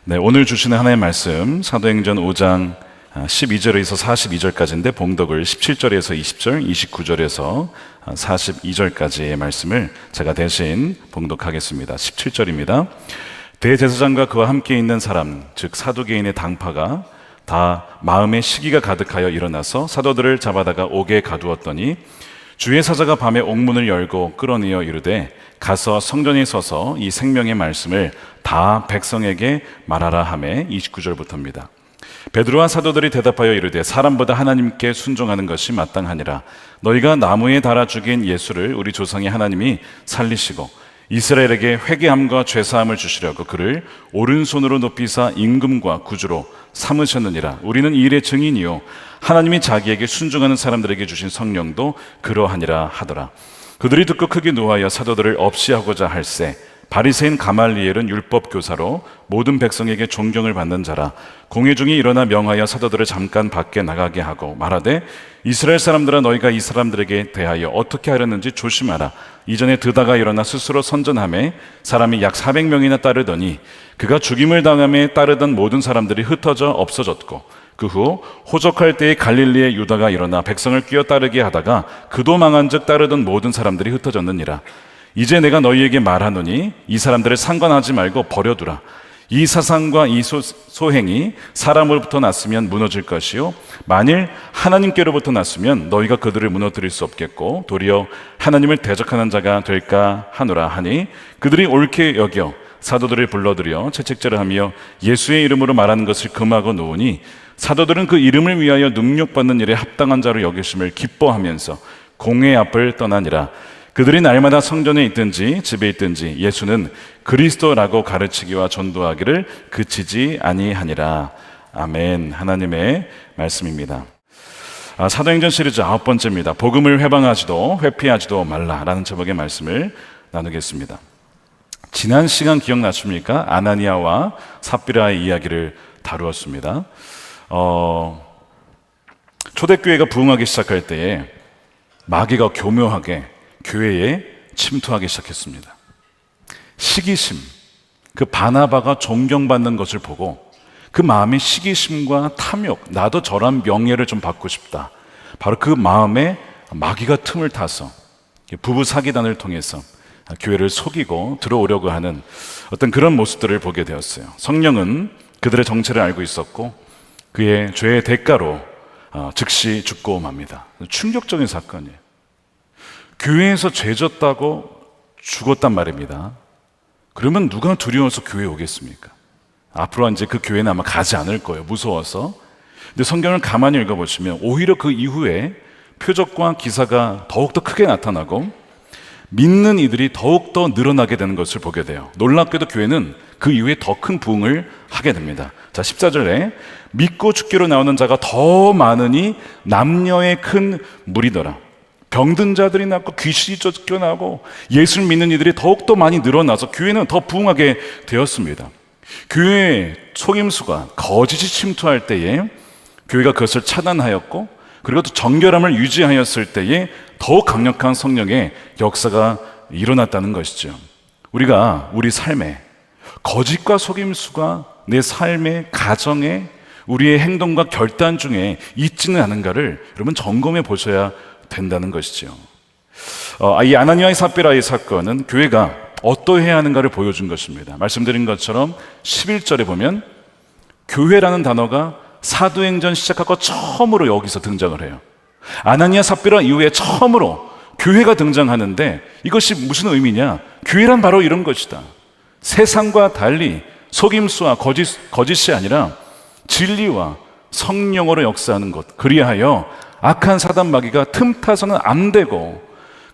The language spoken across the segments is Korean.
네, 오늘 주시는 하나님의 말씀 사도행전 5장 12절에서 42절까지인데 봉독을 17절에서 20절, 29절에서 42절까지의 말씀을 제가 대신 봉독하겠습니다. 17절입니다. 대제사장과 그와 함께 있는 사람, 즉 사두개인의 당파가 다 마음에 시기가 가득하여 일어나서 사도들을 잡아다가 옥에 가두었더니 주의 사자가 밤에 옥문을 열고 끌어내어 이르되 가서 성전에 서서 이 생명의 말씀을 다 백성에게 말하라 하매 29절부터입니다. 베드로와 사도들이 대답하여 이르되 사람보다 하나님께 순종하는 것이 마땅하니라. 너희가 나무에 달아 죽인 예수를 우리 조상의 하나님이 살리시고 이스라엘에게 회개함과 죄사함을 주시려고 그를 오른손으로 높이사 임금과 구주로 삼으셨느니라. 우리는 이 일의 증인이요 하나님이 자기에게 순종하는 사람들에게 주신 성령도 그러하니라 하더라. 그들이 듣고 크게 노하여 사도들을 없이하고자 할세 바리새인 가말리엘은 율법 교사로 모든 백성에게 존경을 받는 자라. 공회 중에 일어나 명하여 사도들을 잠깐 밖에 나가게 하고 말하되 이스라엘 사람들아 너희가 이 사람들에게 대하여 어떻게 하려는지 조심하라. 이전에 드다가 일어나 스스로 선전하매 사람이 약 400명이나 따르더니 그가 죽임을 당함에 따르던 모든 사람들이 흩어져 없어졌고 그 후 호적할 때에 갈릴리의 유다가 일어나 백성을 끼어 따르게 하다가 그도 망한즉 따르던 모든 사람들이 흩어졌느니라. 이제 내가 너희에게 말하노니 이 사람들을 상관하지 말고 버려두라. 이 사상과 이 소행이 사람으로부터 났으면 무너질 것이요 만일 하나님께로부터 났으면 너희가 그들을 무너뜨릴 수 없겠고 도리어 하나님을 대적하는 자가 될까 하노라 하니 그들이 옳게 여겨 사도들을 불러들여 채찍질을 하며 예수의 이름으로 말하는 것을 금하고 놓으니 사도들은 그 이름을 위하여 능력받는 일에 합당한 자로 여기심을 기뻐하면서 공회 앞을 떠나니라. 그들이 날마다 성전에 있든지 집에 있든지 예수는 그리스도라고 가르치기와 전도하기를 그치지 아니하니라. 아멘. 하나님의 말씀입니다. 사도행전 시리즈 9번째입니다. 복음을 회방하지도 회피하지도 말라라는 제목의 말씀을 나누겠습니다. 지난 시간 기억나십니까? 아나니아와 삽비라의 이야기를 다루었습니다. 초대교회가 부흥하기 시작할 때에 마귀가 교묘하게 교회에 침투하기 시작했습니다. 시기심, 그 바나바가 존경받는 것을 보고 그 마음의 시기심과 탐욕, 나도 저런 명예를 좀 받고 싶다. 바로 그 마음에 마귀가 틈을 타서 부부 사기단을 통해서 교회를 속이고 들어오려고 하는 어떤 그런 모습들을 보게 되었어요. 성령은 그들의 정체를 알고 있었고 그의 죄의 대가로 즉시 죽고 맙니다. 충격적인 사건이에요. 교회에서 죄졌다고 죽었단 말입니다. 그러면 누가 두려워서 교회에 오겠습니까? 앞으로 이제 그 교회는 아마 가지 않을 거예요. 무서워서. 근데 성경을 가만히 읽어보시면 오히려 그 이후에 표적과 기사가 더욱더 크게 나타나고 믿는 이들이 더욱더 늘어나게 되는 것을 보게 돼요. 놀랍게도 교회는 그 이후에 더 큰 부흥을 하게 됩니다. 자, 14절에 믿고 죽기로 나오는 자가 더 많으니 남녀의 큰 무리더라. 병든 자들이 낫고 귀신이 쫓겨나고 예수를 믿는 이들이 더욱더 많이 늘어나서 교회는 더 부흥하게 되었습니다. 교회의 속임수가 거짓이 침투할 때에 교회가 그것을 차단하였고 그리고 또 정결함을 유지하였을 때에 더욱 강력한 성령의 역사가 일어났다는 것이죠. 우리가 우리 삶에 거짓과 속임수가 내 삶의 가정에 우리의 행동과 결단 중에 있지는 않은가를 여러분 점검해 보셔야 된다는 것이죠. 이 아나니아의 삽비라의 사건은 교회가 어떠해야 하는가를 보여준 것입니다. 말씀드린 것처럼 11절에 보면 교회라는 단어가 사도행전 시작하고 처음으로 여기서 등장을 해요. 아나니아 삽비라 이후에 처음으로 교회가 등장하는데 이것이 무슨 의미냐? 교회란 바로 이런 것이다. 세상과 달리 속임수와 거짓이 아니라 진리와 성령으로 역사하는 것. 그리하여 악한 사단 마귀가 틈타서는 안 되고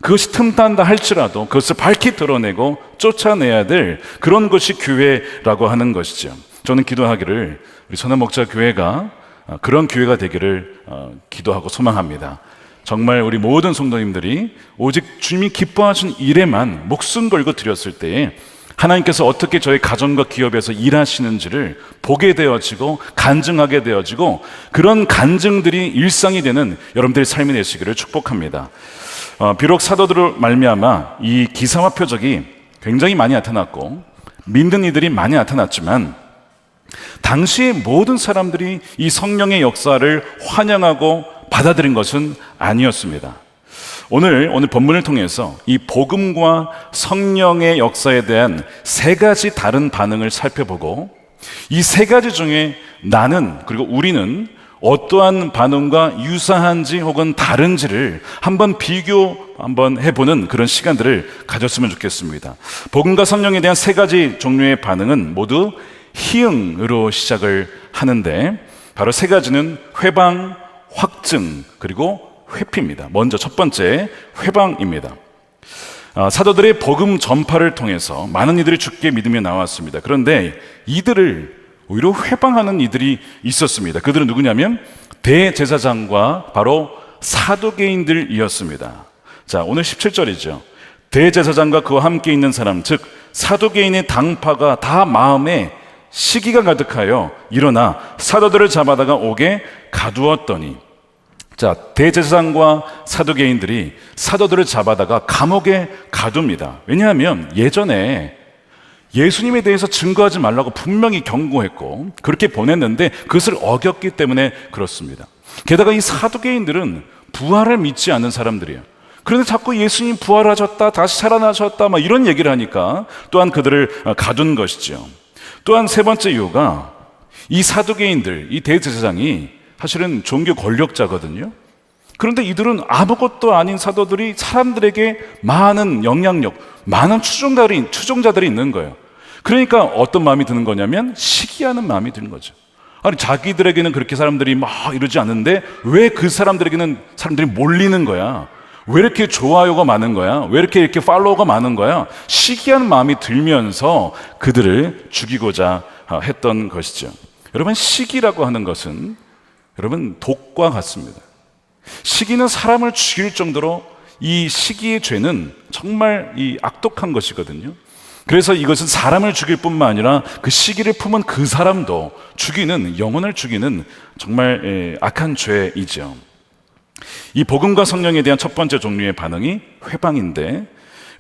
그것이 틈탄다 할지라도 그것을 밝히 드러내고 쫓아내야 될 그런 것이 교회라고 하는 것이죠. 저는 기도하기를 우리 선한 목자 교회가 그런 교회가 되기를 기도하고 소망합니다. 정말 우리 모든 성도님들이 오직 주님이 기뻐하신 일에만 목숨 걸고 드렸을 때에 하나님께서 어떻게 저희 가정과 기업에서 일하시는지를 보게 되어지고 간증하게 되어지고 그런 간증들이 일상이 되는 여러분들의 삶이 되시기를 축복합니다. 비록 사도들을 말미암아 이 기사와 표적이 굉장히 많이 나타났고 믿는 이들이 많이 나타났지만 당시 모든 사람들이 이 성령의 역사를 환영하고 받아들인 것은 아니었습니다. 오늘 본문을 통해서 이 복음과 성령의 역사에 대한 세 가지 다른 반응을 살펴보고 이 세 가지 중에 나는 그리고 우리는 어떠한 반응과 유사한지 혹은 다른지를 한번 해보는 그런 시간들을 가졌으면 좋겠습니다. 복음과 성령에 대한 세 가지 종류의 반응은 모두 희응으로 시작을 하는데 바로 세 가지는 회방, 확증, 그리고 회피입니다. 먼저 첫 번째 회방입니다. 사도들의 복음 전파를 통해서 많은 이들이 주께 믿으며 나왔습니다. 그런데 이들을 오히려 회방하는 이들이 있었습니다. 그들은 누구냐면 대제사장과 바로 사두개인들이었습니다. 자, 오늘 17절이죠. 대제사장과 그와 함께 있는 사람, 즉 사두개인의 당파가 다 마음에 시기가 가득하여 일어나 사도들을 잡아다가 옥에 가두었더니, 자, 대제사장과 사두개인들이 사도들을 잡아다가 감옥에 가둡니다. 왜냐하면 예전에 예수님에 대해서 증거하지 말라고 분명히 경고했고 그렇게 보냈는데 그것을 어겼기 때문에 그렇습니다. 게다가 이 사두개인들은 부활을 믿지 않는 사람들이에요. 그런데 자꾸 예수님 부활하셨다, 다시 살아나셨다 막 이런 얘기를 하니까 또한 그들을 가둔 것이죠. 또한 세 번째 이유가 이 사두개인들, 이 대제사장이 사실은 종교 권력자거든요. 그런데 이들은 아무것도 아닌 사도들이 사람들에게 많은 영향력, 많은 추종자들이 있는 거예요. 그러니까 어떤 마음이 드는 거냐면 시기하는 마음이 드는 거죠. 아니, 자기들에게는 그렇게 사람들이 막 이러지 않는데 왜 그 사람들에게는 사람들이 몰리는 거야? 왜 이렇게 좋아요가 많은 거야? 왜 이렇게 팔로워가 많은 거야? 시기하는 마음이 들면서 그들을 죽이고자 했던 것이죠. 여러분, 시기라고 하는 것은 여러분 독과 같습니다. 시기는 사람을 죽일 정도로 이 시기의 죄는 정말 이 악독한 것이거든요. 그래서 이것은 사람을 죽일 뿐만 아니라 그 시기를 품은 그 사람도 죽이는, 영혼을 죽이는 정말 악한 죄이죠. 이 복음과 성령에 대한 첫 번째 종류의 반응이 회방인데,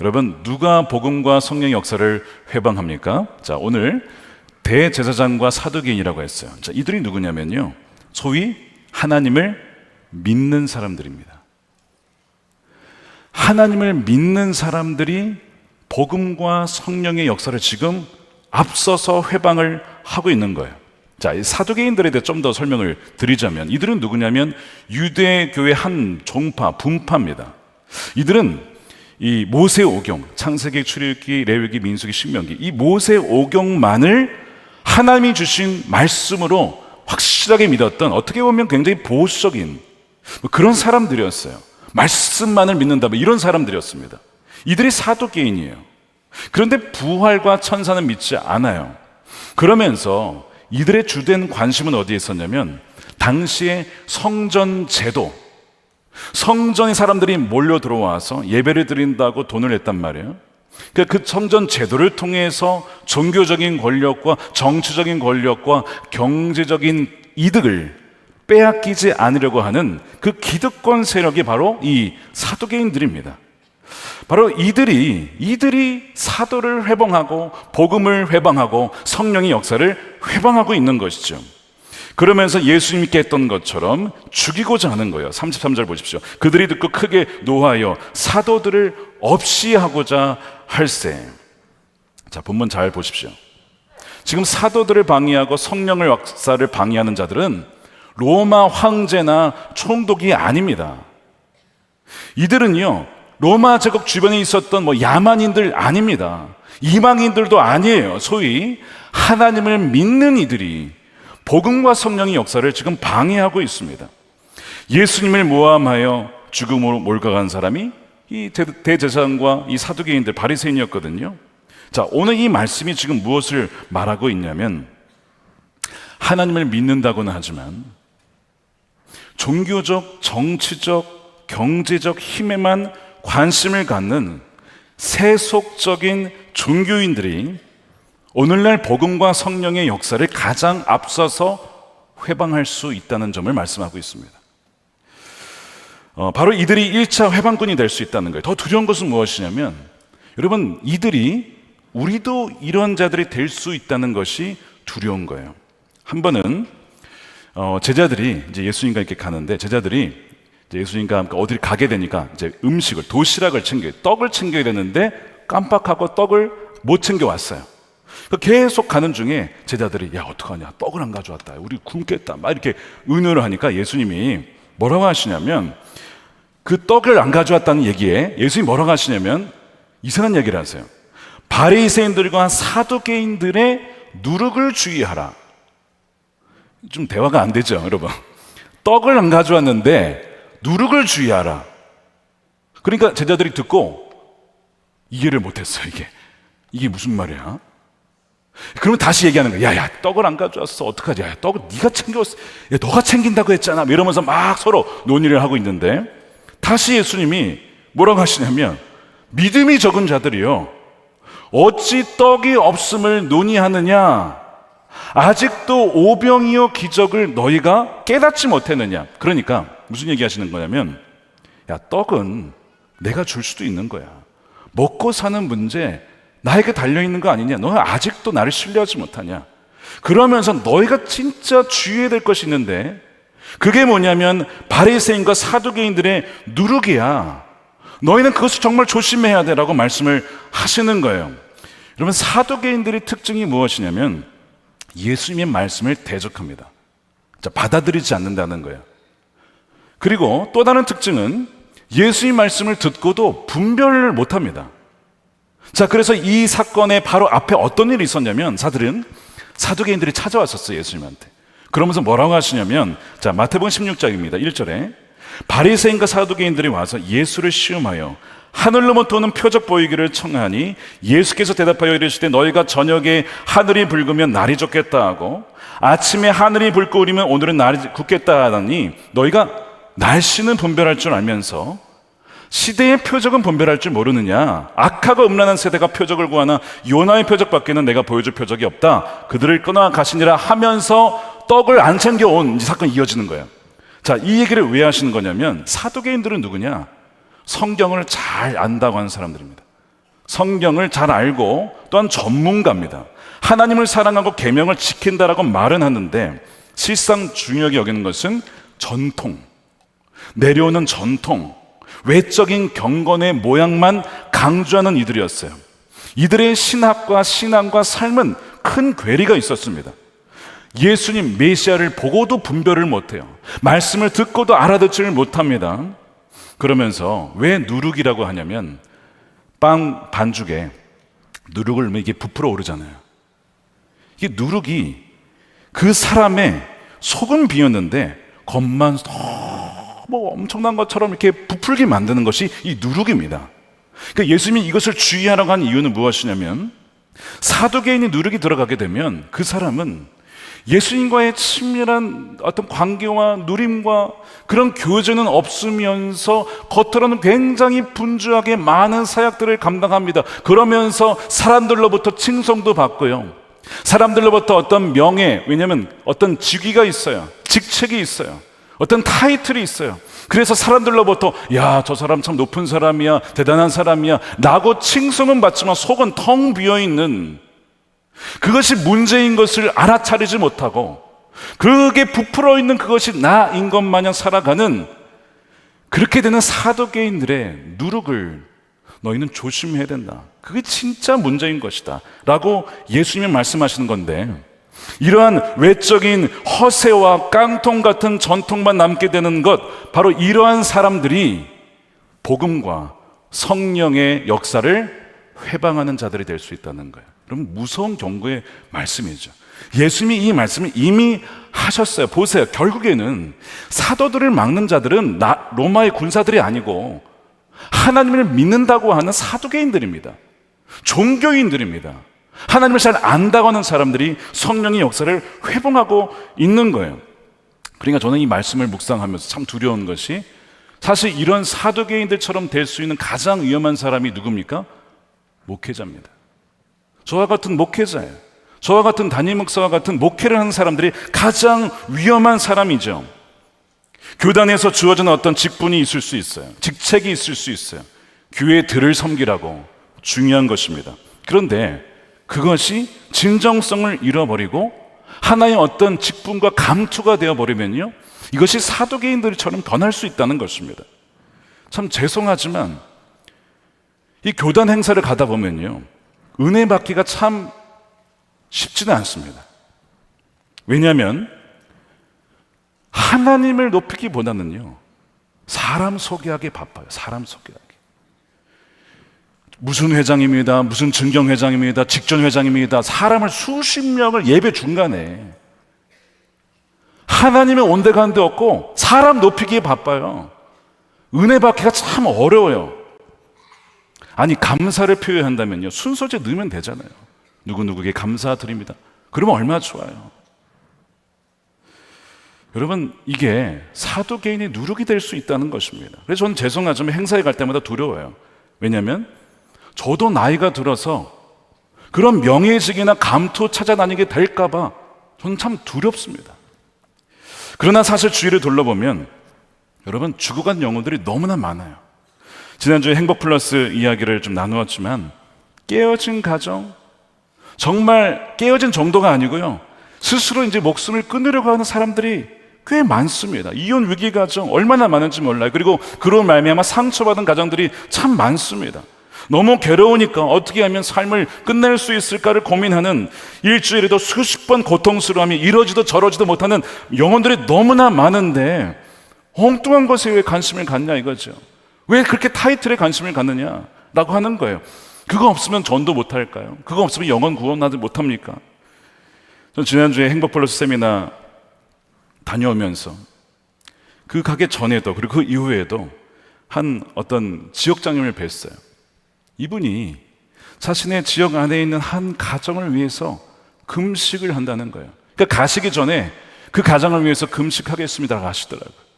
여러분 누가 복음과 성령의 역사를 회방합니까? 자, 오늘 대제사장과 사두개인이라고 했어요. 자, 이들이 누구냐면요, 소위 하나님을 믿는 사람들입니다. 하나님을 믿는 사람들이 복음과 성령의 역사를 지금 앞서서 회방을 하고 있는 거예요. 자, 이 사두개인들에 대해 좀 더 설명을 드리자면 이들은 누구냐면 유대교의 한 종파, 분파입니다. 이들은 이 모세오경, 창세기, 출애굽기, 레위기, 민수기, 신명기, 이 모세오경만을 하나님이 주신 말씀으로 확실하게 믿었던, 어떻게 보면 굉장히 보수적인 그런 사람들이었어요. 말씀만을 믿는다, 이런 사람들이었습니다. 이들이 사두개인이에요. 그런데 부활과 천사는 믿지 않아요. 그러면서 이들의 주된 관심은 어디에 있었냐면 당시의 성전 제도, 성전에 사람들이 몰려 들어와서 예배를 드린다고 돈을 냈단 말이에요. 그러니까 그 성전 제도를 통해서 종교적인 권력과 정치적인 권력과 경제적인 이득을 빼앗기지 않으려고 하는 그 기득권 세력이 바로 이 사두개인들입니다. 바로 이들이 사도를 회방하고 복음을 회방하고 성령의 역사를 회방하고 있는 것이죠. 그러면서 예수님께 했던 것처럼 죽이고자 하는 거예요. 33절 보십시오. 그들이 듣고 크게 노하여 사도들을 없이 하고자 할세. 자, 본문 잘 보십시오. 지금 사도들을 방해하고 성령의 역사를 방해하는 자들은 로마 황제나 총독이 아닙니다. 이들은요, 로마 제국 주변에 있었던 야만인들 아닙니다. 이방인들도 아니에요. 소위 하나님을 믿는 이들이 복음과 성령의 역사를 지금 방해하고 있습니다. 예수님을 모함하여 죽음으로 몰아간 사람이 이 대제사장과 이 사두개인들, 바리새인이었거든요. 자, 오늘 이 말씀이 지금 무엇을 말하고 있냐면 하나님을 믿는다고는 하지만 종교적, 정치적, 경제적 힘에만 관심을 갖는 세속적인 종교인들이 오늘날 복음과 성령의 역사를 가장 앞서서 회방할 수 있다는 점을 말씀하고 있습니다. 바로 이들이 1차 회방꾼이 될 수 있다는 거예요. 더 두려운 것은 무엇이냐면 여러분, 우리도 이런 자들이 될 수 있다는 것이 두려운 거예요. 한 번은 제자들이 이제 예수님과 이렇게 가는데, 제자들이 이제 예수님과 함께 어디를 가게 되니까 이제 음식을, 도시락을 떡을 챙겨야 되는데 깜빡하고 떡을 못 챙겨 왔어요. 계속 가는 중에 제자들이 야 어떡하냐, 떡을 안 가져왔다, 우리 굶겠다, 막 이렇게 의논을 하니까 예수님이 뭐라고 하시냐면, 그 떡을 안 가져왔다는 얘기에 예수님이 뭐라고 하시냐면 이상한 얘기를 하세요. 바리새인들과 사두개인들의 누룩을 주의하라. 좀 대화가 안 되죠, 여러분. 떡을 안 가져왔는데 누룩을 주의하라. 그러니까 제자들이 듣고 이해를 못했어요. 이게 무슨 말이야? 그러면 다시 얘기하는 거야. 야, 떡을 안 가져왔어, 어떡하지? 야, 떡을 네가 챙겨왔어. 야, 너가 챙긴다고 했잖아. 이러면서 막 서로 논의를 하고 있는데, 다시 예수님이 뭐라고 하시냐면, 믿음이 적은 자들이요, 어찌 떡이 없음을 논의하느냐? 아직도 오병이어 기적을 너희가 깨닫지 못했느냐? 그러니까 무슨 얘기 하시는 거냐면, 야, 떡은 내가 줄 수도 있는 거야. 먹고 사는 문제 나에게 달려있는 거 아니냐? 너 아직도 나를 신뢰하지 못하냐? 그러면서 너희가 진짜 주의해야 될 것이 있는데, 그게 뭐냐면 바리새인과 사두개인들의 누룩이야. 너희는 그것을 정말 조심해야 되라고 말씀을 하시는 거예요. 여러분, 사두개인들의 특징이 무엇이냐면 예수님의 말씀을 대적합니다. 받아들이지 않는다는 거예요. 그리고 또 다른 특징은 예수님 말씀을 듣고도 분별을 못합니다. 자, 그래서 이 사건의 바로 앞에 어떤 일이 있었냐면, 사두개인들이 찾아왔었어요, 예수님한테. 그러면서 뭐라고 하시냐면, 자, 마태복음 16장입니다. 1절에 바리새인과 사두개인들이 와서 예수를 시험하여 하늘로부터 오는 표적 보이기를 청하니, 예수께서 대답하여 이르시되 너희가 저녁에 하늘이 붉으면 날이 좁겠다 하고 아침에 하늘이 붉고 우리면 오늘은 날이 굳겠다 하더니, 너희가 날씨는 분별할 줄 알면서 시대의 표적은 분별할 줄 모르느냐? 악하고 음란한 세대가 표적을 구하나 요나의 표적밖에는 내가 보여줄 표적이 없다. 그들을 끊어 가시니라 하면서 떡을 안 챙겨온, 이 사건이 이어지는 거예요. 자, 이 얘기를 왜 하시는 거냐면, 사두개인들은 누구냐? 성경을 잘 안다고 하는 사람들입니다. 성경을 잘 알고 또한 전문가입니다. 하나님을 사랑하고 계명을 지킨다라고 말은 하는데, 실상 중요하게 여기는 것은 전통, 내려오는 전통, 외적인 경건의 모양만 강조하는 이들이었어요. 이들의 신학과 신앙과 삶은 큰 괴리가 있었습니다. 예수님 메시아를 보고도 분별을 못해요. 말씀을 듣고도 알아듣지를 못합니다. 그러면서 왜 누룩이라고 하냐면, 빵 반죽에 누룩을 넣으면 이게 부풀어 오르잖아요. 이게 누룩이 그 사람의 속은 비었는데 겉만 뭐 엄청난 것처럼 이렇게 부풀게 만드는 것이 이 누룩입니다. 그러니까 예수님이 이것을 주의하라고 한 이유는 무엇이냐면, 사두개인이 누룩이 들어가게 되면 그 사람은 예수님과의 친밀한 어떤 관계와 누림과 그런 교제는 없으면서 겉으로는 굉장히 분주하게 많은 사역들을 감당합니다. 그러면서 사람들로부터 칭송도 받고요, 사람들로부터 어떤 명예, 왜냐하면 어떤 직위가 있어요, 직책이 있어요, 어떤 타이틀이 있어요. 그래서 사람들로부터 야, 저 사람 참 높은 사람이야, 대단한 사람이야 라고 칭송은 받지만 속은 텅 비어있는, 그것이 문제인 것을 알아차리지 못하고 그게 부풀어 있는 그것이 나인 것 마냥 살아가는, 그렇게 되는 사두개인들의 누룩을 너희는 조심해야 된다. 그게 진짜 문제인 것이다 라고 예수님이 말씀하시는 건데, 이러한 외적인 허세와 깡통 같은 전통만 남게 되는 것, 바로 이러한 사람들이 복음과 성령의 역사를 회방하는 자들이 될 수 있다는 거예요. 그럼 무서운 경고의 말씀이죠. 예수님이 이 말씀을 이미 하셨어요. 보세요, 결국에는 사도들을 막는 자들은 로마의 군사들이 아니고 하나님을 믿는다고 하는 사두개인들입니다. 종교인들입니다. 하나님을 잘 안다고 하는 사람들이 성령의 역사를 회봉하고 있는 거예요. 그러니까 저는 이 말씀을 묵상하면서 참 두려운 것이, 사실 이런 사두개인들처럼 될 수 있는 가장 위험한 사람이 누굽니까? 목회자입니다. 저와 같은 목회자예요. 저와 같은 담임 목사와 같은 목회를 하는 사람들이 가장 위험한 사람이죠. 교단에서 주어지는 어떤 직분이 있을 수 있어요. 직책이 있을 수 있어요. 교회의 들을 섬기라고 중요한 것입니다. 그런데 그것이 진정성을 잃어버리고 하나의 어떤 직분과 감투가 되어버리면요, 이것이 사두개인들처럼 변할 수 있다는 것입니다. 참 죄송하지만 이 교단 행사를 가다 보면요, 은혜 받기가 참 쉽지는 않습니다. 왜냐하면 하나님을 높이기보다는요, 사람 소개하기 바빠요. 사람 소개하기. 무슨 회장입니다, 무슨 증경회장입니다, 직전회장입니다. 사람을 수십 명을 예배 중간에 하나님의 온데간데 없고 사람 높이기에 바빠요. 은혜 받기가 참 어려워요. 아니, 감사를 표현한다면요, 순서제 넣으면 되잖아요. 누구누구에게 감사드립니다. 그러면 얼마나 좋아요. 여러분, 이게 사두개인의 누룩이 될 수 있다는 것입니다. 그래서 저는 죄송하지만 행사에 갈 때마다 두려워요. 왜냐하면 저도 나이가 들어서 그런 명예직이나 감투 찾아다니게 될까봐 저는 참 두렵습니다. 그러나 사실 주위를 둘러보면 여러분, 죽어간 영혼들이 너무나 많아요. 지난주에 행복플러스 이야기를 좀 나누었지만 깨어진 가정, 정말 깨어진 정도가 아니고요, 스스로 이제 목숨을 끊으려고 하는 사람들이 꽤 많습니다. 이혼 위기 가정 얼마나 많은지 몰라요. 그리고 그런 말미암아 상처받은 가정들이 참 많습니다. 너무 괴로우니까 어떻게 하면 삶을 끝낼 수 있을까를 고민하는, 일주일에도 수십 번 고통스러움이 이러지도 저러지도 못하는 영혼들이 너무나 많은데 엉뚱한 것에 왜 관심을 갖냐 이거죠. 왜 그렇게 타이틀에 관심을 갖느냐라고 하는 거예요. 그거 없으면 전도 못할까요? 그거 없으면 영혼 구원하지 못합니까? 전 지난주에 행복플러스 세미나 다녀오면서 그 가기 전에도 그리고 그 이후에도 한 어떤 지역장님을 뵀어요. 이분이 자신의 지역 안에 있는 한 가정을 위해서 금식을 한다는 거예요. 그러니까 가시기 전에 그 가정을 위해서 금식하겠습니다라고 하시더라고요.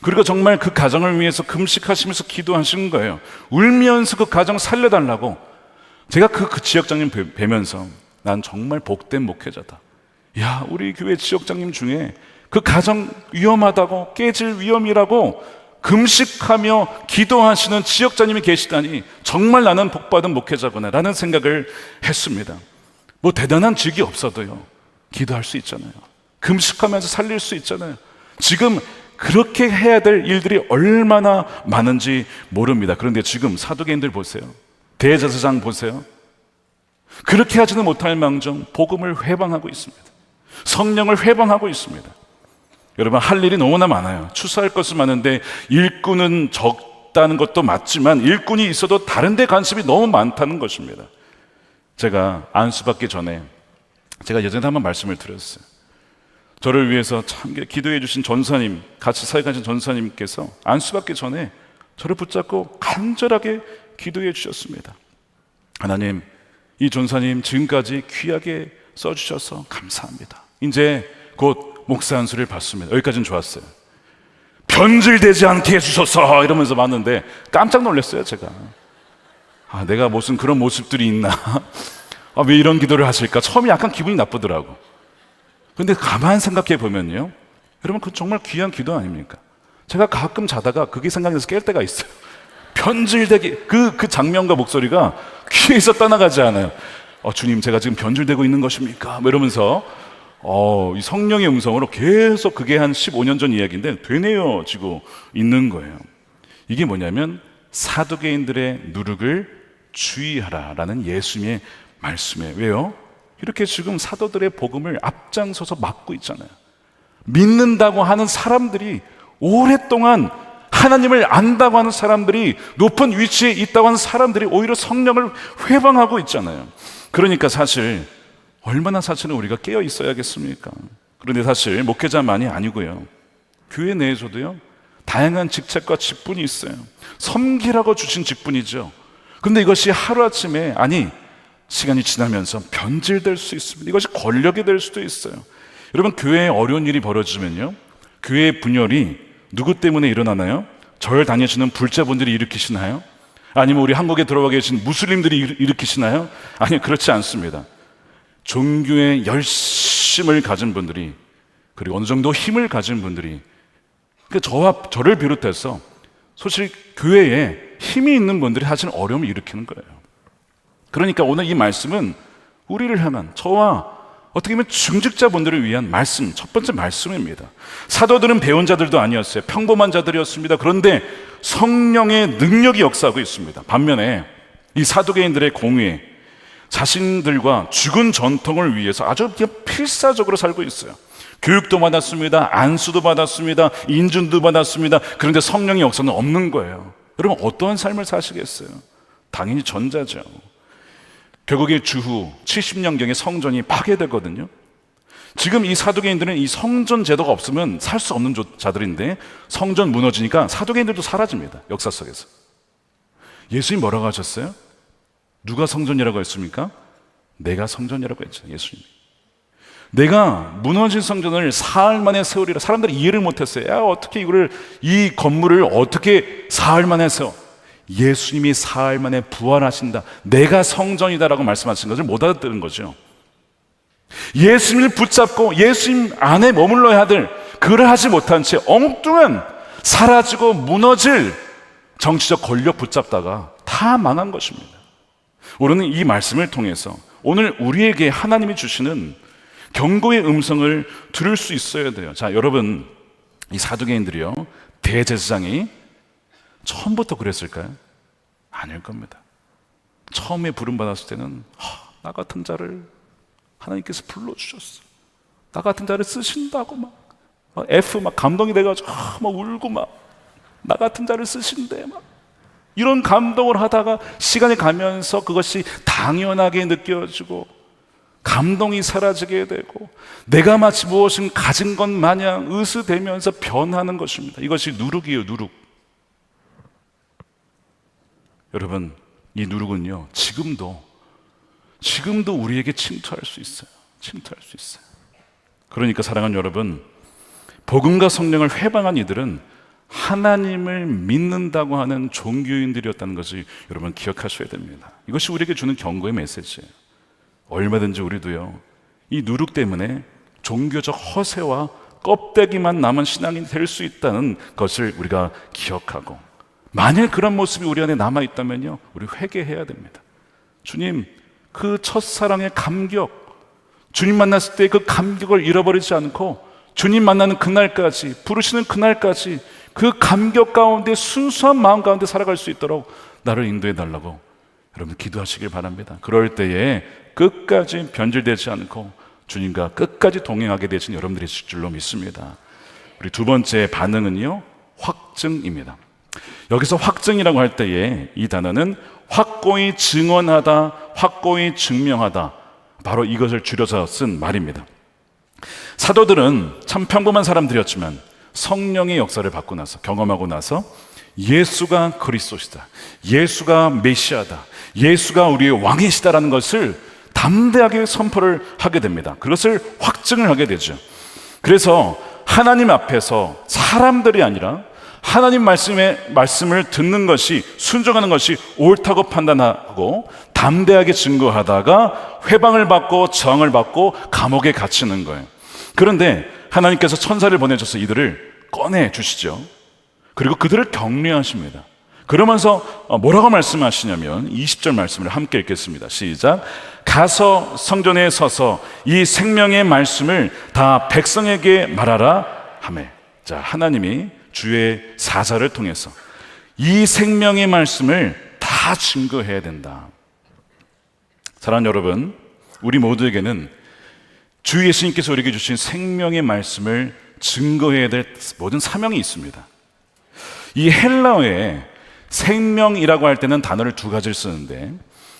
그리고 정말 그 가정을 위해서 금식하시면서 기도하시는 거예요. 울면서 그 가정 살려달라고. 제가 그 지역장님 뵈면서 난 정말 복된 목회자다. 야, 우리 교회 지역장님 중에 그 가정 위험하다고, 깨질 위험이라고 금식하며 기도하시는 지역장님이 계시다니 정말 나는 복받은 목회자구나 라는 생각을 했습니다. 뭐 대단한 직이 없어도요, 기도할 수 있잖아요. 금식하면서 살릴 수 있잖아요. 지금 그렇게 해야 될 일들이 얼마나 많은지 모릅니다. 그런데 지금 사두개인들 보세요. 대제사장 보세요. 그렇게 하지는 못할 망정 복음을 회방하고 있습니다. 성령을 회방하고 있습니다. 여러분, 할 일이 너무나 많아요. 추수할 것은 많은데 일꾼은 적다는 것도 맞지만 일꾼이 있어도 다른 데 관심이 너무 많다는 것입니다. 제가 안수받기 전에 제가 예전에 한번 말씀을 드렸어요. 저를 위해서 참 기도해 주신 전사님, 같이 사역하신 전사님께서 안수받기 전에 저를 붙잡고 간절하게 기도해 주셨습니다. 하나님, 이 전사님 지금까지 귀하게 써주셔서 감사합니다. 이제 곧 목사 안수를 받습니다. 여기까지는 좋았어요. 변질되지 않게 해주셔서 이러면서 봤는데 깜짝 놀랐어요. 제가 내가 무슨 그런 모습들이 있나, 왜 이런 기도를 하실까, 처음에 약간 기분이 나쁘더라고. 근데 가만 생각해 보면요, 여러분, 그 정말 귀한 기도 아닙니까? 제가 가끔 자다가 그게 생각나서 깰 때가 있어요. 변질되게, 그 장면과 목소리가 귀에서 떠나가지 않아요. 주님, 제가 지금 변질되고 있는 것입니까? 뭐 이러면서 이 성령의 음성으로 계속, 그게 한 15년 전 이야기인데 되뇌어지고 있는 거예요. 이게 뭐냐면 사두개인들의 누룩을 주의하라라는 예수님의 말씀이에요. 왜요? 이렇게 지금 사도들의 복음을 앞장서서 막고 있잖아요. 믿는다고 하는 사람들이, 오랫동안 하나님을 안다고 하는 사람들이, 높은 위치에 있다고 하는 사람들이 오히려 성령을 회방하고 있잖아요. 그러니까 사실 얼마나 사실은 우리가 깨어 있어야겠습니까? 그런데 사실 목회자만이 아니고요, 교회 내에서도요, 다양한 직책과 직분이 있어요. 섬기라고 주신 직분이죠. 그런데 이것이 하루아침에, 아니 시간이 지나면서 변질될 수 있습니다. 이것이 권력이 될 수도 있어요. 여러분, 교회에 어려운 일이 벌어지면요, 교회의 분열이 누구 때문에 일어나나요? 절 다니시는 불자분들이 일으키시나요? 아니면 우리 한국에 들어와 계신 무슬림들이 일으키시나요? 아니, 그렇지 않습니다. 종교에 열심을 가진 분들이, 그리고 어느 정도 힘을 가진 분들이, 저와 저를 비롯해서 사실 교회에 힘이 있는 분들이 사실 어려움을 일으키는 거예요. 그러니까 오늘 이 말씀은 우리를 향한, 저와 어떻게 보면 중직자분들을 위한 말씀, 첫 번째 말씀입니다. 사도들은 배운 자들도 아니었어요. 평범한 자들이었습니다. 그런데 성령의 능력이 역사하고 있습니다. 반면에 이 사두개인들의 공의에 자신들과 죽은 전통을 위해서 아주 그냥 필사적으로 살고 있어요. 교육도 받았습니다. 안수도 받았습니다. 인준도 받았습니다. 그런데 성령의 역사는 없는 거예요. 여러분, 어떠한 삶을 사시겠어요? 당연히 전자죠. 결국에 주후 70년경에 성전이 파괴되거든요. 지금 이 사두개인들은 이 성전 제도가 없으면 살 수 없는 자들인데 성전 무너지니까 사두개인들도 사라집니다. 역사 속에서. 예수님 뭐라고 하셨어요? 누가 성전이라고 했습니까? 내가 성전이라고 했죠. 예수님. 내가 무너진 성전을 사흘 만에 세우리라. 사람들이 이해를 못했어요. 야, 어떻게 이 건물을 어떻게 사흘 만에 세워? 예수님이 사흘 만에 부활하신다. 내가 성전이다라고 말씀하신 것을 못 알아들은 거죠. 예수님을 붙잡고 예수님 안에 머물러야 될, 그걸 하지 못한 채 엉뚱한 사라지고 무너질 정치적 권력 붙잡다가 다 망한 것입니다. 우리는 이 말씀을 통해서 오늘 우리에게 하나님이 주시는 경고의 음성을 들을 수 있어야 돼요. 자, 여러분, 이 사두개인들이요, 대제사장이 처음부터 그랬을까요? 아닐 겁니다. 처음에 부름받았을 때는 나 같은 자를 하나님께서 불러주셨어. 나 같은 자를 쓰신다고 막 감동이 돼가지고 막 울고 나 같은 자를 쓰신대 이런 감동을 하다가 시간이 가면서 그것이 당연하게 느껴지고 감동이 사라지게 되고 내가 마치 무엇을 가진 것 마냥 으스대면서 변하는 것입니다. 이것이 누룩이에요, 누룩. 여러분, 이 누룩은요, 지금도 우리에게 침투할 수 있어요. 침투할 수 있어요. 그러니까 사랑하는 여러분, 복음과 성령을 회방한 이들은 하나님을 믿는다고 하는 종교인들이었다는 것을 여러분 기억하셔야 됩니다. 이것이 우리에게 주는 경고의 메시지예요. 얼마든지 우리도요, 이 누룩 때문에 종교적 허세와 껍데기만 남은 신앙이 될 수 있다는 것을 우리가 기억하고, 만일 그런 모습이 우리 안에 남아있다면요, 우리 회개해야 됩니다. 주님, 그 첫사랑의 감격, 주님 만났을 때 그 감격을 잃어버리지 않고 주님 만나는 그날까지, 부르시는 그날까지 그 감격 가운데 순수한 마음 가운데 살아갈 수 있도록 나를 인도해 달라고 여러분 기도하시길 바랍니다. 그럴 때에 끝까지 변질되지 않고 주님과 끝까지 동행하게 되신 여러분들이 있을 줄로 믿습니다. 우리 두 번째 반응은요, 확증입니다. 여기서 확증이라고 할 때에 이 단어는 확고히 증언하다, 확고히 증명하다, 바로 이것을 줄여서 쓴 말입니다. 사도들은 참 평범한 사람들이었지만 성령의 역사를 받고 나서, 경험하고 나서 예수가 그리스도시다, 예수가 메시아다, 예수가 우리의 왕이시다라는 것을 담대하게 선포를 하게 됩니다. 그것을 확증을 하게 되죠. 그래서 하나님 앞에서 사람들이 아니라 하나님 말씀을 듣는 것이, 순종하는 것이 옳다고 판단하고 담대하게 증거하다가 회방을 받고 저항을 받고 감옥에 갇히는 거예요. 그런데 하나님께서 천사를 보내셔서 이들을 꺼내 주시죠. 그리고 그들을 격려하십니다. 그러면서 뭐라고 말씀하시냐면 20절 말씀을 함께 읽겠습니다. 시작. 가서 성전에 서서 이 생명의 말씀을 다 백성에게 말하라 하매. 자, 하나님이 주의 사자를 통해서 이 생명의 말씀을 다 증거해야 된다. 사랑하는 여러분, 우리 모두에게는 주 예수님께서 우리에게 주신 생명의 말씀을 증거해야 될 모든 사명이 있습니다. 이 헬라어에 생명이라고 할 때는 단어를 두 가지를 쓰는데,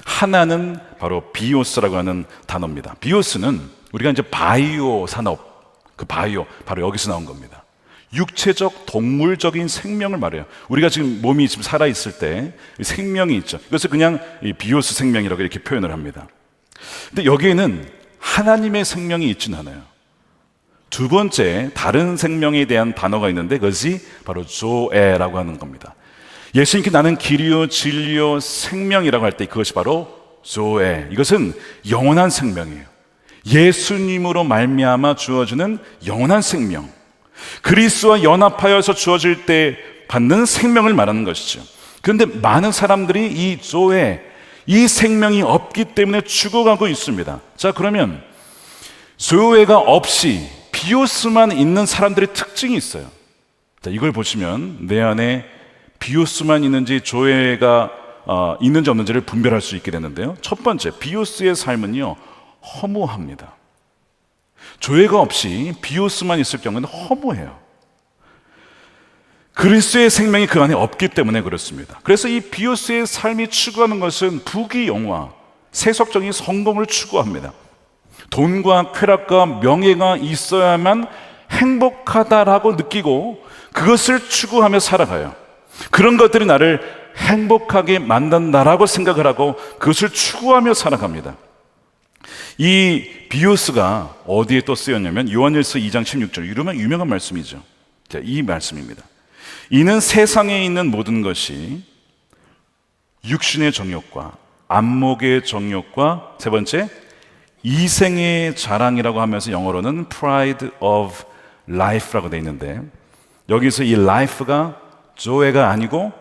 하나는 바로 비오스라고 하는 단어입니다. 비오스는 우리가 이제 바이오 산업, 그 바이오, 바로 여기서 나온 겁니다. 육체적, 동물적인 생명을 말해요. 우리가 지금 몸이 지금 살아있을 때 생명이 있죠. 이것을 그냥 이 비오스 생명이라고 이렇게 표현을 합니다. 근데 여기에는 하나님의 생명이 있지는 않아요. 두 번째 다른 생명에 대한 단어가 있는데 그것이 바로 조에라고 하는 겁니다. 예수님께 나는 길이요 진리요 생명이라고 할 때 그것이 바로 조에, 이것은 영원한 생명이에요. 예수님으로 말미암아 주어지는 영원한 생명, 그리스도와 연합하여서 주어질 때 받는 생명을 말하는 것이죠. 그런데 많은 사람들이 이 조에, 이 생명이 없기 때문에 죽어가고 있습니다. 자, 그러면 조회가 없이 비오스만 있는 사람들의 특징이 있어요. 자, 이걸 보시면 내 안에 비오스만 있는지 조회가 있는지 없는지를 분별할 수 있게 되는데요. 첫 번째, 비오스의 삶은요, 허무합니다. 조회가 없이 비오스만 있을 경우는 허무해요. 그리스도의 생명이 그 안에 없기 때문에 그렇습니다. 그래서 이 비오스의 삶이 추구하는 것은 부귀영화, 세속적인 성공을 추구합니다. 돈과 쾌락과 명예가 있어야만 행복하다라고 느끼고 그것을 추구하며 살아가요. 그런 것들이 나를 행복하게 만든다라고 생각을 하고 그것을 추구하며 살아갑니다. 이 비오스가 어디에 또 쓰였냐면 요한일서 2장 16절, 이러면 유명한 말씀이죠. 자, 이 말씀입니다. 이는 세상에 있는 모든 것이 육신의 정욕과 안목의 정욕과 세 번째 이생의 자랑이라고 하면서 영어로는 pride of life라고 되어 있는데 여기서 이 life가 조회가 아니고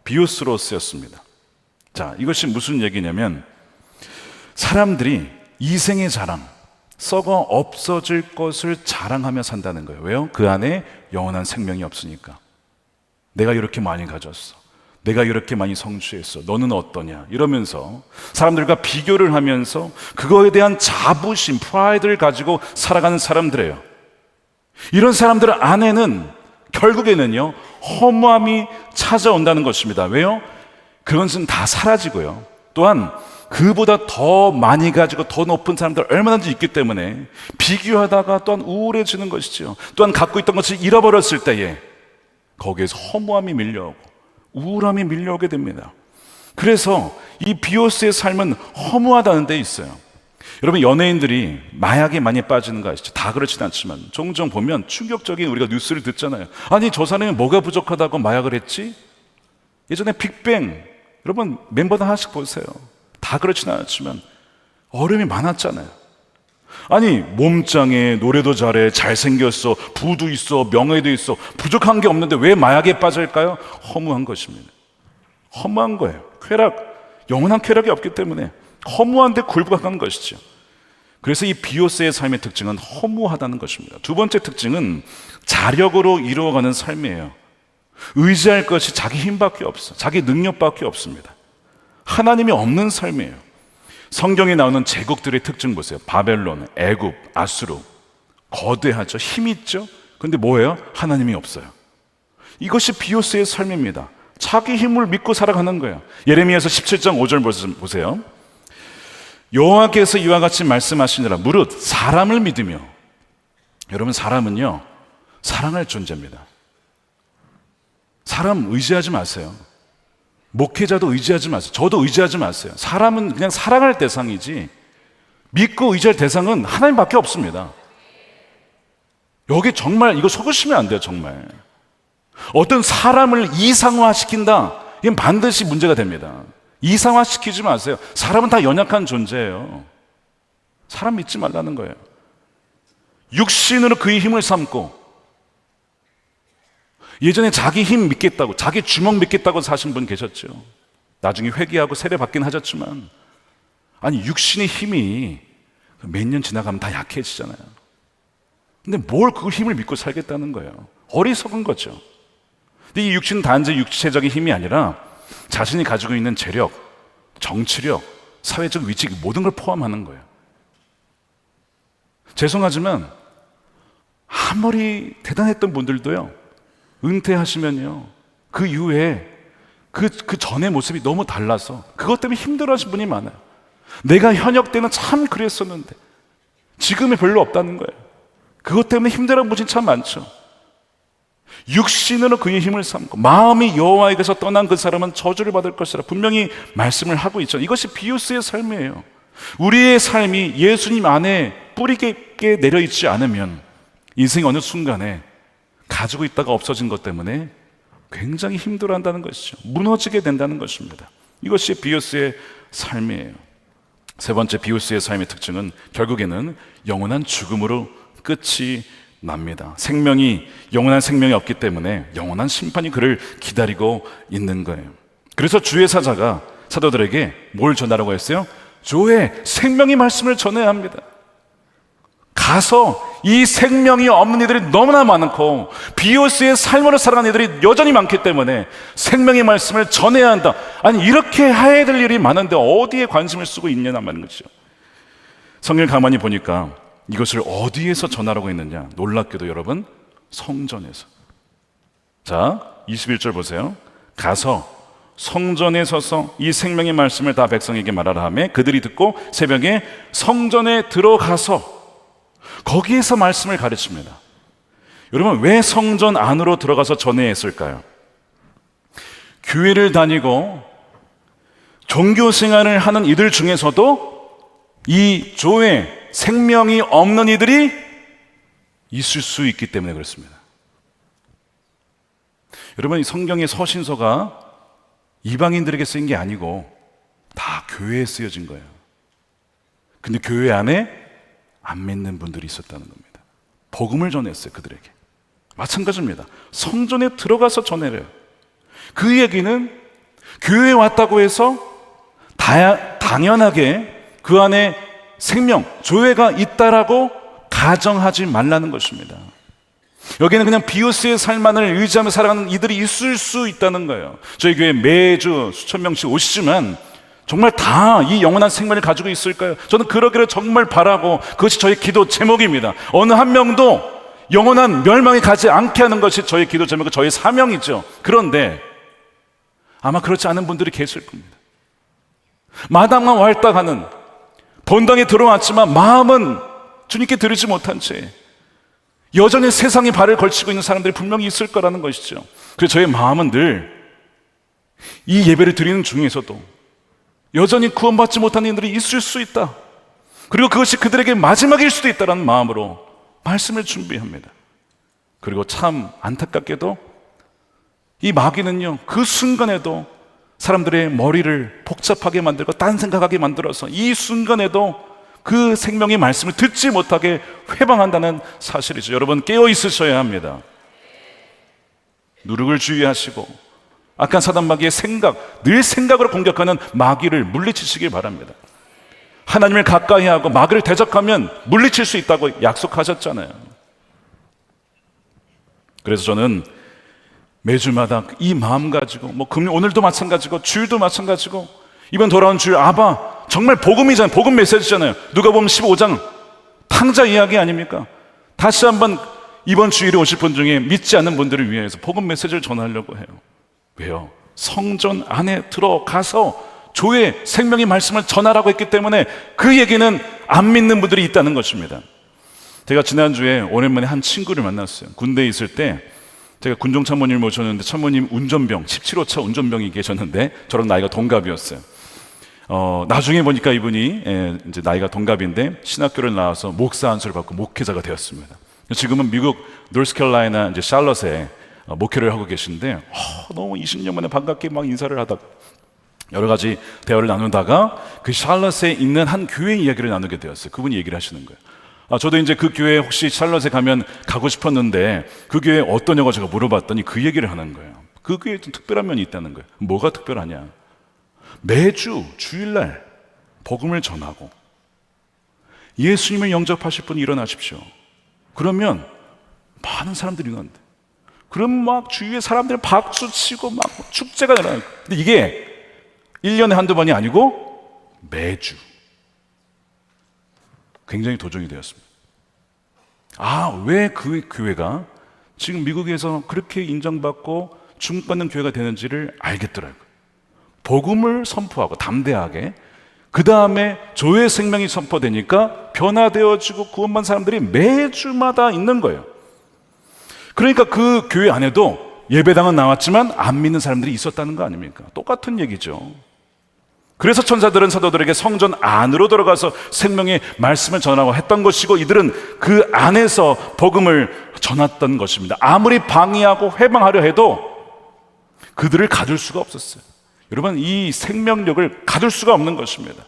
비오스로 쓰였습니다. 자, 이것이 무슨 얘기냐면 사람들이 이생의 자랑, 썩어 없어질 것을 자랑하며 산다는 거예요. 왜요? 그 안에 영원한 생명이 없으니까. 내가 이렇게 많이 가졌어, 내가 이렇게 많이 성취했어, 너는 어떠냐 이러면서 사람들과 비교를 하면서 그거에 대한 자부심, 프라이드를 가지고 살아가는 사람들이에요. 이런 사람들 안에는 결국에는요 허무함이 찾아온다는 것입니다. 왜요? 그것은 다 사라지고요, 또한 그보다 더 많이 가지고 더 높은 사람들 얼마든지 있기 때문에 비교하다가 또한 우울해지는 것이죠. 또한 갖고 있던 것을 잃어버렸을 때에 거기에서 허무함이 밀려오고 우울함이 밀려오게 됩니다. 그래서 이 비오스의 삶은 허무하다는 데 있어요. 여러분, 연예인들이 마약에 많이 빠지는 거 아시죠? 다 그렇진 않지만 종종 보면 충격적인 우리가 뉴스를 듣잖아요. 아니, 저 사람이 뭐가 부족하다고 마약을 했지? 예전에 빅뱅, 여러분 멤버들 하나씩 보세요. 다 그렇진 않았지만 어려움이 많았잖아요. 아니, 몸짱해, 노래도 잘해, 잘생겼어, 부도 있어, 명예도 있어, 부족한 게 없는데 왜 마약에 빠질까요? 허무한 것입니다. 허무한 거예요. 쾌락, 영원한 쾌락이 없기 때문에 허무한데 굴복한 것이죠. 그래서 이 비오스의 삶의 특징은 허무하다는 것입니다. 두 번째 특징은 자력으로 이루어가는 삶이에요. 의지할 것이 자기 힘밖에 없어, 자기 능력밖에 없습니다. 하나님이 없는 삶이에요. 성경에 나오는 제국들의 특징 보세요. 바벨론, 애굽, 아수르. 거대하죠, 힘 있죠. 그런데 뭐예요? 하나님이 없어요. 이것이 비오스의 삶입니다. 자기 힘을 믿고 살아가는 거예요. 예레미야서 17장 5절 보세요. 여호와께서 이와 같이 말씀하시니라. 무릇 사람을 믿으며. 여러분, 사람은요 사랑할 존재입니다. 사람 의지하지 마세요. 목회자도 의지하지 마세요. 저도 의지하지 마세요. 사람은 그냥 사랑할 대상이지 믿고 의지할 대상은 하나님밖에 없습니다. 여기 정말 이거 속으시면 안 돼요. 정말 어떤 사람을 이상화시킨다, 이건 반드시 문제가 됩니다. 이상화시키지 마세요. 사람은 다 연약한 존재예요. 사람 믿지 말라는 거예요. 육신으로 그의 힘을 삼고 예전에 자기 힘 믿겠다고, 자기 주먹 믿겠다고 사신 분 계셨죠. 나중에 회개하고 세례받긴 하셨지만, 아니, 육신의 힘이 몇 년 지나가면 다 약해지잖아요. 근데 뭘 그 힘을 믿고 살겠다는 거예요. 어리석은 거죠. 근데 이 육신은 단지 육체적인 힘이 아니라 자신이 가지고 있는 재력, 정치력, 사회적 위치, 모든 걸 포함하는 거예요. 죄송하지만 아무리 대단했던 분들도요, 은퇴하시면요 그 이후에 그 전의 모습이 너무 달라서 그것 때문에 힘들어하신 분이 많아요. 내가 현역 때는 참 그랬었는데 지금이 별로 없다는 거예요. 그것 때문에 힘들어하는 분이 참 많죠. 육신으로 그의 힘을 삼고 마음이 여호와에게서 떠난 그 사람은 저주를 받을 것이라 분명히 말씀을 하고 있죠. 이것이 비오스의 삶이에요. 우리의 삶이 예수님 안에 뿌리 깊게 내려있지 않으면 인생 어느 순간에 가지고 있다가 없어진 것 때문에 굉장히 힘들어한다는 것이죠. 무너지게 된다는 것입니다. 이것이 비오스의 삶이에요. 세 번째, 비오스의 삶의 특징은 결국에는 영원한 죽음으로 끝이 납니다. 영원한 생명이 없기 때문에 영원한 심판이 그를 기다리고 있는 거예요. 그래서 주의 사자가 사도들에게 뭘 전하라고 했어요? 조회, 생명의 말씀을 전해야 합니다. 가서 이 생명이 없는 이들이 너무나 많고 비오스의 삶으로 살아가는 이들이 여전히 많기 때문에 생명의 말씀을 전해야 한다. 아니, 이렇게 해야 될 일이 많은데 어디에 관심을 쓰고 있냐는 말인 거죠. 성경을 가만히 보니까 이것을 어디에서 전하라고 했느냐? 놀랍게도 여러분, 성전에서. 자, 21절 보세요. 가서 성전에 서서 이 생명의 말씀을 다 백성에게 말하라 하며 그들이 듣고 새벽에 성전에 들어가서 거기에서 말씀을 가르칩니다. 여러분, 왜 성전 안으로 들어가서 전해야 했을까요? 교회를 다니고 종교 생활을 하는 이들 중에서도 이 조회, 생명이 없는 이들이 있을 수 있기 때문에 그렇습니다. 여러분, 이 성경의 서신서가 이방인들에게 쓰인 게 아니고 다 교회에 쓰여진 거예요. 근데 교회 안에 안 믿는 분들이 있었다는 겁니다. 복음을 전했어요, 그들에게. 마찬가지입니다. 성전에 들어가서 전해래요. 그 얘기는 교회에 왔다고 해서 당연하게 그 안에 생명, 조회가 있다라고 가정하지 말라는 것입니다. 여기는 그냥 비오스의 삶만을 의지하며 살아가는 이들이 있을 수 있다는 거예요. 저희 교회 매주 수천 명씩 오시지만 정말 다 이 영원한 생명을 가지고 있을까요? 저는 그러기를 정말 바라고 그것이 저의 기도 제목입니다. 어느 한 명도 영원한 멸망에 가지 않게 하는 것이 저의 기도 제목이고 저의 사명이죠. 그런데 아마 그렇지 않은 분들이 계실 겁니다. 마당만 왈딱하는, 본당에 들어왔지만 마음은 주님께 드리지 못한 채 여전히 세상에 발을 걸치고 있는 사람들이 분명히 있을 거라는 것이죠. 그래서 저의 마음은 늘 이 예배를 드리는 중에서도 여전히 구원받지 못하는 이들이 있을 수 있다. 그리고 그것이 그들에게 마지막일 수도 있다는 마음으로 말씀을 준비합니다. 그리고 참 안타깝게도 이 마귀는요, 그 순간에도 사람들의 머리를 복잡하게 만들고 딴 생각하게 만들어서 이 순간에도 그 생명의 말씀을 듣지 못하게 회방한다는 사실이죠. 여러분, 깨어 있으셔야 합니다. 누룩을 주의하시고 악한 사단 마귀의 생각, 늘 생각으로 공격하는 마귀를 물리치시길 바랍니다. 하나님을 가까이 하고 마귀를 대적하면 물리칠 수 있다고 약속하셨잖아요. 그래서 저는 매주마다 이 마음 가지고 오늘도 마찬가지고 주일도 마찬가지고 이번 돌아온 주일 아바 정말 복음이잖아요. 복음 메시지잖아요. 누가복음 15장 탕자 이야기 아닙니까? 다시 한번 이번 주일에 오실 분 중에 믿지 않는 분들을 위해서 복음 메시지를 전하려고 해요. 왜요? 성전 안에 들어가서 조회, 생명의 말씀을 전하라고 했기 때문에 그 얘기는 안 믿는 분들이 있다는 것입니다. 제가 지난주에 오랜만에 한 친구를 만났어요. 군대에 있을 때 제가 군종 참모님을 모셨는데 참모님 운전병, 17호차 운전병이 계셨는데 저랑 나이가 동갑이었어요. 나중에 보니까 이분이 이제 나이가 동갑인데 신학교를 나와서 목사 안수를 받고 목회자가 되었습니다. 지금은 미국 노스캐롤라이나 이제 샬럿에 목회를 하고 계신데 너무 20년 만에 반갑게 막 인사를 하다가 여러 가지 대화를 나누다가 그 샬럿에 있는 한 교회 이야기를 나누게 되었어요. 그분이 얘기를 하시는 거예요. 저도 이제 그 교회 혹시 샬럿에 가면 가고 싶었는데 그 교회 어떠냐고 제가 물어봤더니 그 얘기를 하는 거예요. 그 교회에 좀 특별한 면이 있다는 거예요. 뭐가 특별하냐? 매주 주일날 복음을 전하고 예수님을 영접하실 분이 일어나십시오. 그러면 많은 사람들이 일어난대. 그럼 막 주위에 사람들 박수 치고 막 축제가 일어나요. 근데 이게 1년에 한두 번이 아니고 매주. 굉장히 도전이 되었습니다. 왜 그 교회가 지금 미국에서 그렇게 인정받고 주목받는 교회가 되는지를 알겠더라고요. 복음을 선포하고 담대하게 그 다음에 조의 생명이 선포되니까 변화되어지고 구원받은 사람들이 매주마다 있는 거예요. 그러니까 그 교회 안에도 예배당은 나왔지만 안 믿는 사람들이 있었다는 거 아닙니까? 똑같은 얘기죠. 그래서 천사들은 사도들에게 성전 안으로 들어가서 생명의 말씀을 전하고 했던 것이고 이들은 그 안에서 복음을 전했던 것입니다. 아무리 방해하고 회방하려 해도 그들을 가둘 수가 없었어요. 여러분, 이 생명력을 가둘 수가 없는 것입니다.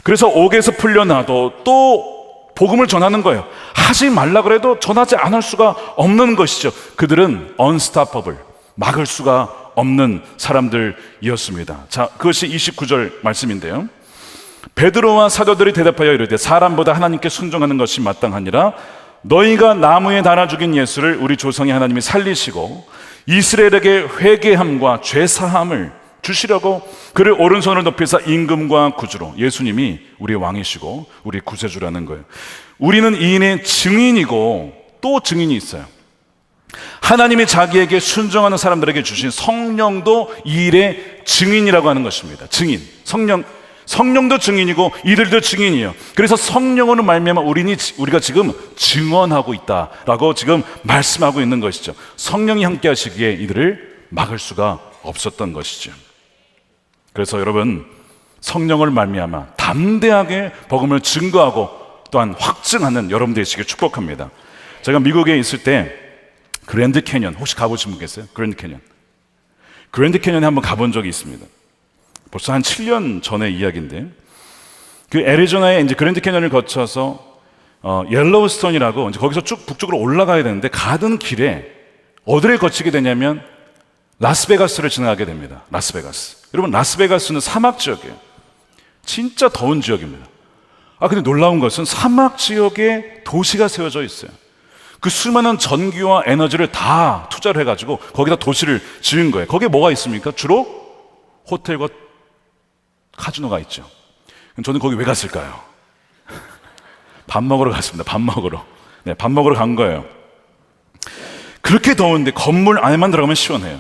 그래서 옥에서 풀려나도 또 복음을 전하는 거예요. 하지 말라 그래도 전하지 않을 수가 없는 것이죠. 그들은 unstoppable, 막을 수가 없는 사람들이었습니다. 자, 그것이 29절 말씀인데요. 베드로와 사도들이 대답하여 이르되 사람보다 하나님께 순종하는 것이 마땅하니라. 너희가 나무에 달아 죽인 예수를 우리 조상의 하나님이 살리시고 이스라엘에게 회개함과 죄사함을 주시려고 그를 오른손을 높이사 임금과 구주로, 예수님이 우리의 왕이시고 우리의 구세주라는 거예요. 우리는 이인의 증인이고 또 증인이 있어요. 하나님이 자기에게 순종하는 사람들에게 주신 성령도 이 일의 증인이라고 하는 것입니다. 증인, 성령도 증인이고 이들도 증인이에요. 그래서 성령으로 말미암아 우리가 지금 증언하고 있다라고 지금 말씀하고 있는 것이죠. 성령이 함께 하시기에 이들을 막을 수가 없었던 것이죠. 그래서 여러분, 성령을 말미암아 담대하게 복음을 증거하고 또한 확증하는 여러분 되시길 축복합니다. 제가 미국에 있을 때 그랜드 캐년, 혹시 가보신 분 계세요? 그랜드 캐년에 한번 가본 적이 있습니다. 벌써 한 7년 전의 이야기인데, 그 애리조나의 이제 그랜드 캐년을 거쳐서 옐로우스톤이라고 이제 거기서 쭉 북쪽으로 올라가야 되는데, 가던 길에 어디를 거치게 되냐면 라스베가스를 지나가게 됩니다. 라스베가스. 여러분, 라스베가스는 사막 지역이에요. 진짜 더운 지역입니다. 근데 놀라운 것은 사막 지역에 도시가 세워져 있어요. 그 수많은 전기와 에너지를 다 투자를 해가지고 거기다 도시를 지은 거예요. 거기에 뭐가 있습니까? 주로 호텔과 카지노가 있죠. 저는 거기 왜 갔을까요? 밥 먹으러 갔습니다. 밥 먹으러. 네, 밥 먹으러 간 거예요. 그렇게 더운데 건물 안에만 들어가면 시원해요.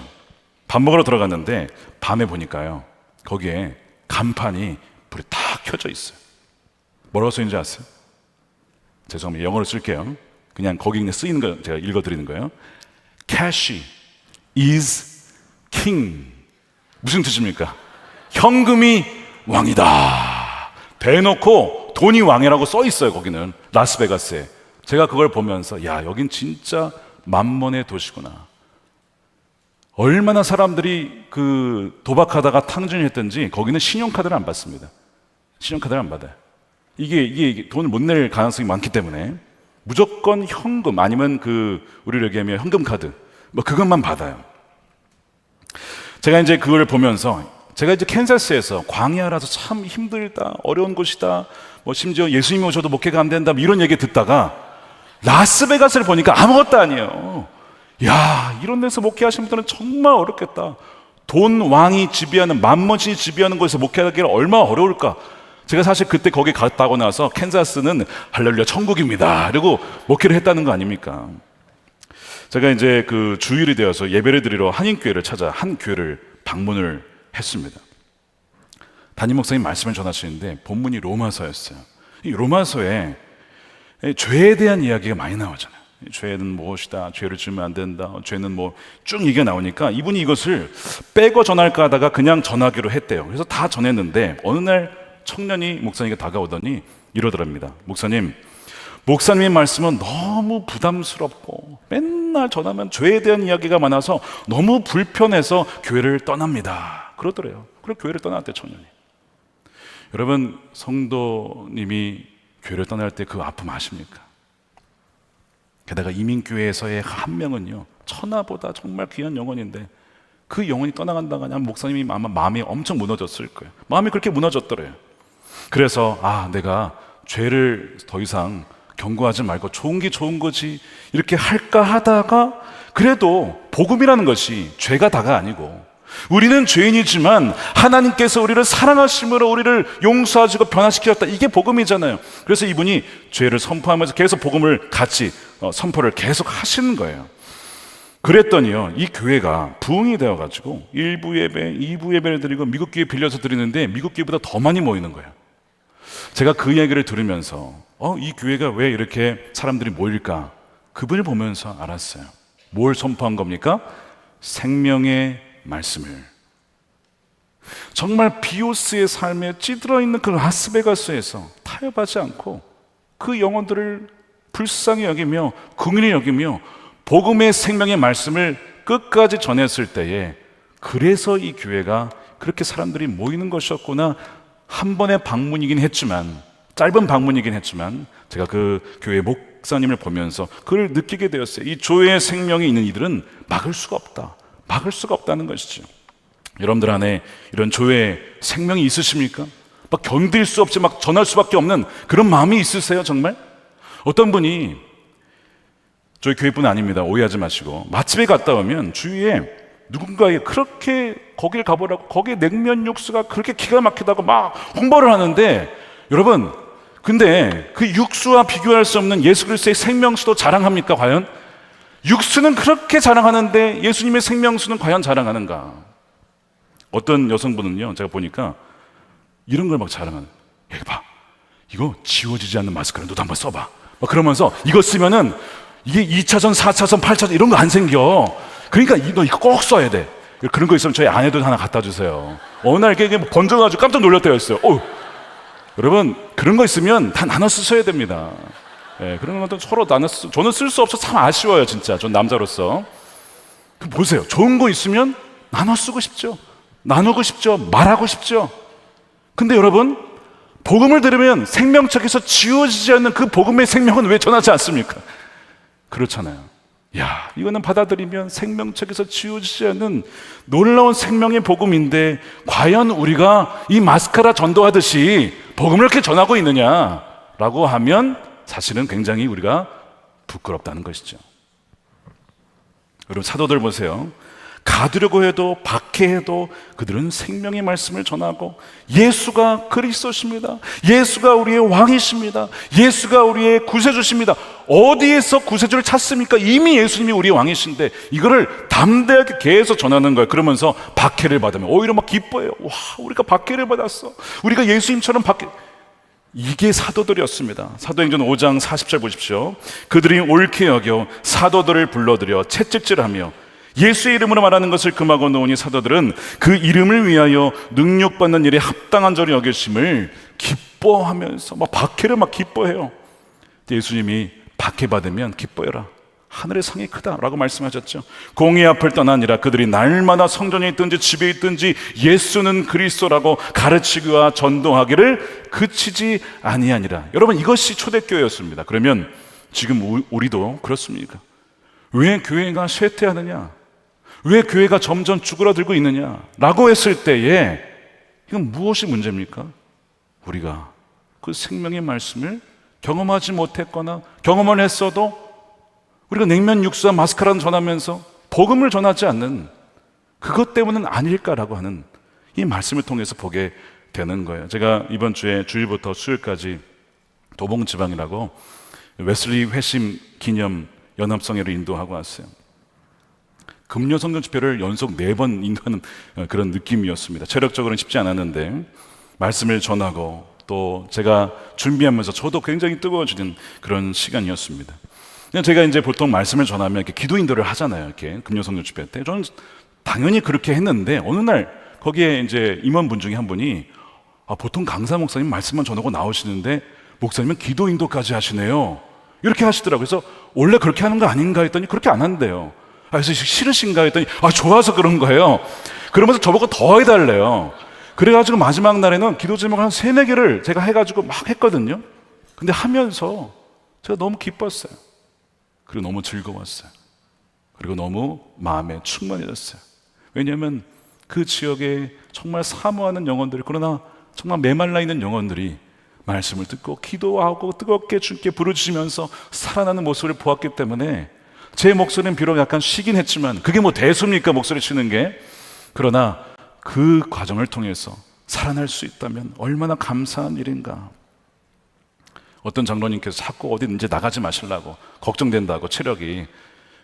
밥 먹으러 들어갔는데 밤에 보니까요, 거기에 간판이 불이 탁 켜져 있어요. 뭐라고 써있는지 아세요? 죄송합니다. 영어로 쓸게요. 그냥 거기 그냥 쓰이는 거 제가 읽어드리는 거예요. Cash is king. 무슨 뜻입니까? 현금이 왕이다. 대놓고 돈이 왕이라고 써 있어요. 거기는 라스베가스에. 제가 그걸 보면서 야, 여긴 진짜 만mon의 도시구나. 얼마나 사람들이 그 도박하다가 탕진했던지 거기는 신용카드를 안 받습니다. 신용카드를 안 받아요. 이게 돈을 못 낼 가능성이 많기 때문에 무조건 현금, 아니면 우리를 얘기하면 현금카드, 뭐 그것만 받아요. 제가 이제 그걸 보면서, 제가 이제 캔자스에서 광야라서 참 힘들다, 어려운 곳이다, 뭐 심지어 예수님이 오셔도 목회가 안 된다, 뭐 이런 얘기 듣다가 라스베가스를 보니까 아무것도 아니에요. 야, 이런 데서 목회하시는 분들은 정말 어렵겠다. 돈 왕이 지배하는, 만mon이 지배하는 곳에서 목회하기가 얼마나 어려울까. 제가 사실 그때 거기 갔다고 나서 캔자스는 할렐루야 천국입니다, 그리고 목회를 했다는 거 아닙니까? 제가 이제 그 주일이 되어서 예배를 드리러 한인교회를 찾아 한 교회를 방문을 했습니다. 담임 목사님 말씀을 전하시는데 본문이 로마서였어요. 이 로마서에 죄에 대한 이야기가 많이 나오잖아요. 죄는 무엇이다, 죄를 지으면 안 된다, 죄는 뭐 쭉 얘기가 나오니까 이분이 이것을 빼고 전할까 하다가 그냥 전하기로 했대요. 그래서 다 전했는데 어느 날 청년이 목사님께 다가오더니 이러더랍니다. 목사님의 말씀은 너무 부담스럽고 맨날 전하면 죄에 대한 이야기가 많아서 너무 불편해서 교회를 떠납니다. 그러더래요. 그래서 교회를 떠났대, 청년이. 여러분, 성도님이 교회를 떠날 때 그 아픔 아십니까? 게다가 이민교회에서의 한 명은요, 천하보다 정말 귀한 영혼인데 그 영혼이 떠나간다고 하면 목사님이 아마 마음이 엄청 무너졌을 거예요. 마음이 그렇게 무너졌더래요. 그래서 내가 죄를 더 이상 경고하지 말고 좋은 게 좋은 거지 이렇게 할까 하다가, 그래도 복음이라는 것이 죄가 다가 아니고 우리는 죄인이지만 하나님께서 우리를 사랑하심으로 우리를 용서하시고 변화시키셨다, 이게 복음이잖아요. 그래서 이분이 죄를 선포하면서 계속 복음을 같이 선포를 계속 하시는 거예요. 그랬더니요, 이 교회가 부흥이 되어가지고 1부 예배, 2부 예배를 드리고 미국 교회 빌려서 드리는데 미국 교회보다 더 많이 모이는 거예요. 제가 그 이야기를 들으면서 이 교회가 왜 이렇게 사람들이 모일까, 그분을 보면서 알았어요. 뭘 선포한 겁니까? 생명의 말씀을. 정말 비오스의 삶에 찌들어 있는 그 라스베가스에서 타협하지 않고 그 영혼들을 불쌍히 여기며 긍휼히 여기며 복음의 생명의 말씀을 끝까지 전했을 때에, 그래서 이 교회가 그렇게 사람들이 모이는 것이었구나. 한 번의 방문이긴 했지만, 짧은 방문이긴 했지만 제가 그 교회 목사님을 보면서 그걸 느끼게 되었어요. 이 조의 생명이 있는 이들은 막을 수가 없다, 막을 수가 없다는 것이죠. 여러분들 안에 이런 조의 생명이 있으십니까? 막 견딜 수 없이 막 전할 수밖에 없는 그런 마음이 있으세요, 정말? 어떤 분이, 저희 교회뿐 아닙니다. 오해하지 마시고, 맛집에 갔다 오면 주위에 누군가에 그렇게 거길 가보라고, 거기에 냉면 육수가 그렇게 기가 막히다고 막 홍보를 하는데, 여러분, 근데 그 육수와 비교할 수 없는 예수 그리스도의 생명수도 자랑합니까, 과연? 육수는 그렇게 자랑하는데 예수님의 생명수는 과연 자랑하는가? 어떤 여성분은요, 제가 보니까 이런 걸 막 자랑하는, 여기 봐, 이거 지워지지 않는 마스크를 너도 한번 써봐. 막 그러면서 이거 쓰면은 이게 2차선, 4차선, 8차선 이런 거 안 생겨. 그러니까 너 이거 꼭 써야 돼. 그런 거 있으면 저희 아내도 하나 갖다 주세요. 어느 날 이게 번져가지고 깜짝 놀랄 때가 있어요. 여러분, 그런 거 있으면 다 나눠 쓰셔야 됩니다. 그런 것도 서로 나눠 저는 쓸 수 없어서 참 아쉬워요, 진짜. 전 남자로서. 보세요. 좋은 거 있으면 나눠 쓰고 싶죠. 나누고 싶죠. 말하고 싶죠. 근데 여러분, 복음을 들으면 생명책에서 지워지지 않는 그 복음의 생명은 왜 전하지 않습니까? 그렇잖아요. 야, 이거는 받아들이면 생명책에서 지워지지 않는 놀라운 생명의 복음인데, 과연 우리가 이 마스카라 전도하듯이 복음을 이렇게 전하고 있느냐라고 하면 사실은 굉장히 우리가 부끄럽다는 것이죠. 여러분, 사도들 보세요. 가두려고 해도 박해해도 그들은 생명의 말씀을 전하고, 예수가 그리스도십니다, 예수가 우리의 왕이십니다, 예수가 우리의 구세주십니다. 어디에서 구세주를 찾습니까? 이미 예수님이 우리의 왕이신데 이거를 담대하게 계속 전하는 거예요. 그러면서 박해를 받으면 오히려 막 기뻐해요. 와, 우리가 박해를 받았어, 우리가 예수님처럼 박해. 이게 사도들이었습니다. 사도행전 5장 40절 보십시오. 그들이 옳게 여겨 사도들을 불러들여 채찍질하며 예수의 이름으로 말하는 것을 금하고 놓으니 사도들은 그 이름을 위하여 능력받는 일에 합당한 자로 여기심을 기뻐하면서 막 박해를 막 기뻐해요. 예수님이 박해받으면 기뻐해라, 하늘의 상이 크다라고 말씀하셨죠. 공의 앞을 떠나니라 그들이 날마다 성전에 있든지 집에 있든지 예수는 그리스도라고 가르치기와 전도하기를 그치지 아니하니라. 여러분, 이것이 초대교회였습니다. 그러면 지금 우리도 그렇습니까? 왜 교회가 쇠퇴하느냐, 왜 교회가 점점 쭈그러들고 있느냐라고 했을 때에 이건 무엇이 문제입니까? 우리가 그 생명의 말씀을 경험하지 못했거나 경험을 했어도 우리가 냉면 육수와 마스카라를 전하면서 복음을 전하지 않는 그것 때문은 아닐까라고 하는 이 말씀을 통해서 보게 되는 거예요. 제가 이번 주에 주일부터 수요일까지 도봉지방이라고 웨슬리 회심 기념 연합성회를 인도하고 왔어요. 금요 성경 집회를 연속 4번 인도하는 그런 느낌이었습니다. 체력적으로는 쉽지 않았는데 말씀을 전하고 또 제가 준비하면서 저도 굉장히 뜨거워지는 그런 시간이었습니다. 제가 이제 보통 말씀을 전하면 이렇게 기도 인도를 하잖아요. 이렇게 금요 성경 집회 때 저는 당연히 그렇게 했는데 어느 날 거기에 이제 임원분 중에 한 분이 보통 강사 목사님 말씀만 전하고 나오시는데 목사님은 기도 인도까지 하시네요, 이렇게 하시더라고요. 그래서 원래 그렇게 하는 거 아닌가 했더니 그렇게 안 한대요. 그래서 싫으신가 했더니 좋아서 그런 거예요. 그러면서 저보고 더 해달래요. 그래가지고 마지막 날에는 기도 제목을 한 3-4개를 제가 해가지고 막 했거든요. 근데 하면서 제가 너무 기뻤어요. 그리고 너무 즐거웠어요. 그리고 너무 마음에 충만해졌어요. 왜냐하면 그 지역에 정말 사모하는 영혼들이, 그러나 정말 메말라 있는 영혼들이 말씀을 듣고 기도하고 뜨겁게 주께 부르짖으면서 살아나는 모습을 보았기 때문에 제 목소리는 비록 약간 쉬긴 했지만 그게 뭐 대수입니까, 목소리 치는 게. 그러나 그 과정을 통해서 살아날 수 있다면 얼마나 감사한 일인가. 어떤 장로님께서 자꾸 어디 이제 나가지 마시려고 걱정된다고, 체력이.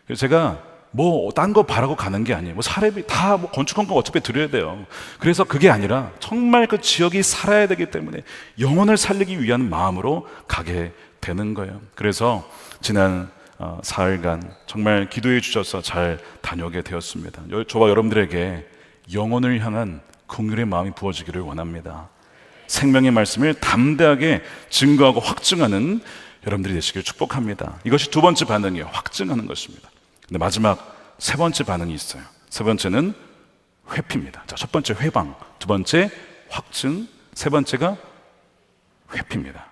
그래서 제가 뭐 딴 거 바라고 가는 게 아니에요. 뭐 사례비 다 뭐 건축헌금 어차피 드려야 돼요. 그래서 그게 아니라 정말 그 지역이 살아야 되기 때문에 영혼을 살리기 위한 마음으로 가게 되는 거예요. 그래서 지난 사흘간 정말 기도해 주셔서 잘 다녀오게 되었습니다. 저와 여러분들에게 영혼을 향한 긍휼의 마음이 부어지기를 원합니다. 생명의 말씀을 담대하게 증거하고 확증하는 여러분들이 되시길 축복합니다. 이것이 2번째 반응이에요. 확증하는 것입니다. 근데 마지막 3번째 반응이 있어요. 3번째는 회피입니다. 자, 첫 번째 회방, 2번째 확증, 3번째가 회피입니다.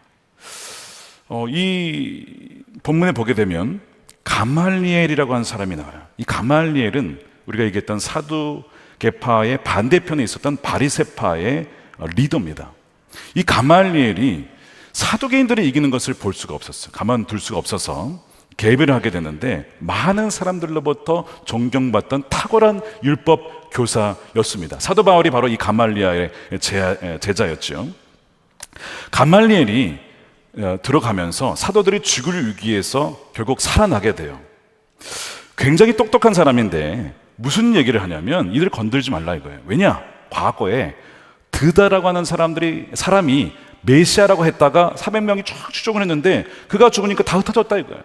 이 본문에 보게 되면 가말리엘이라고 하는 사람이 나와요. 이 가말리엘은 우리가 얘기했던 사두개파의 반대편에 있었던 바리새파의 리더입니다. 이 가말리엘이 사두개인들이 이기는 것을 볼 수가 없었어요. 가만둘 수가 없어서 개입을 하게 되는데 많은 사람들로부터 존경받던 탁월한 율법 교사였습니다. 사도 바울이 바로 이 가말리엘의 제자였죠. 가말리엘이 들어가면서 사도들이 죽을 위기에서 결국 살아나게 돼요. 굉장히 똑똑한 사람인데 무슨 얘기를 하냐면 이들 건들지 말라 이거예요. 왜냐? 과거에 드다라고 하는 사람이 메시아라고 했다가 400명이 쫙 추종을 했는데 그가 죽으니까 다 흩어졌다 이거예요.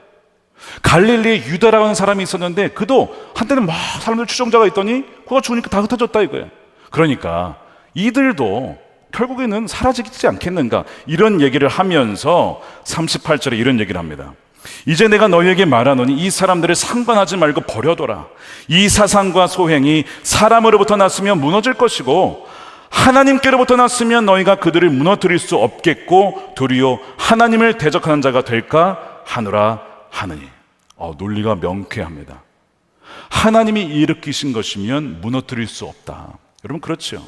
갈릴리에 유다라고 하는 사람이 있었는데 그도 한때는 막 사람들 추종자가 있더니 그가 죽으니까 다 흩어졌다 이거예요. 그러니까 이들도 결국에는 사라지지 않겠는가, 이런 얘기를 하면서 38절에 이런 얘기를 합니다. 이제 내가 너희에게 말하노니 이 사람들을 상관하지 말고 버려둬라. 이 사상과 소행이 사람으로부터 났으면 무너질 것이고 하나님께로부터 났으면 너희가 그들을 무너뜨릴 수 없겠고 도리어 하나님을 대적하는 자가 될까 하노라 하느니. 논리가 명쾌합니다. 하나님이 일으키신 것이면 무너뜨릴 수 없다. 여러분, 그렇죠?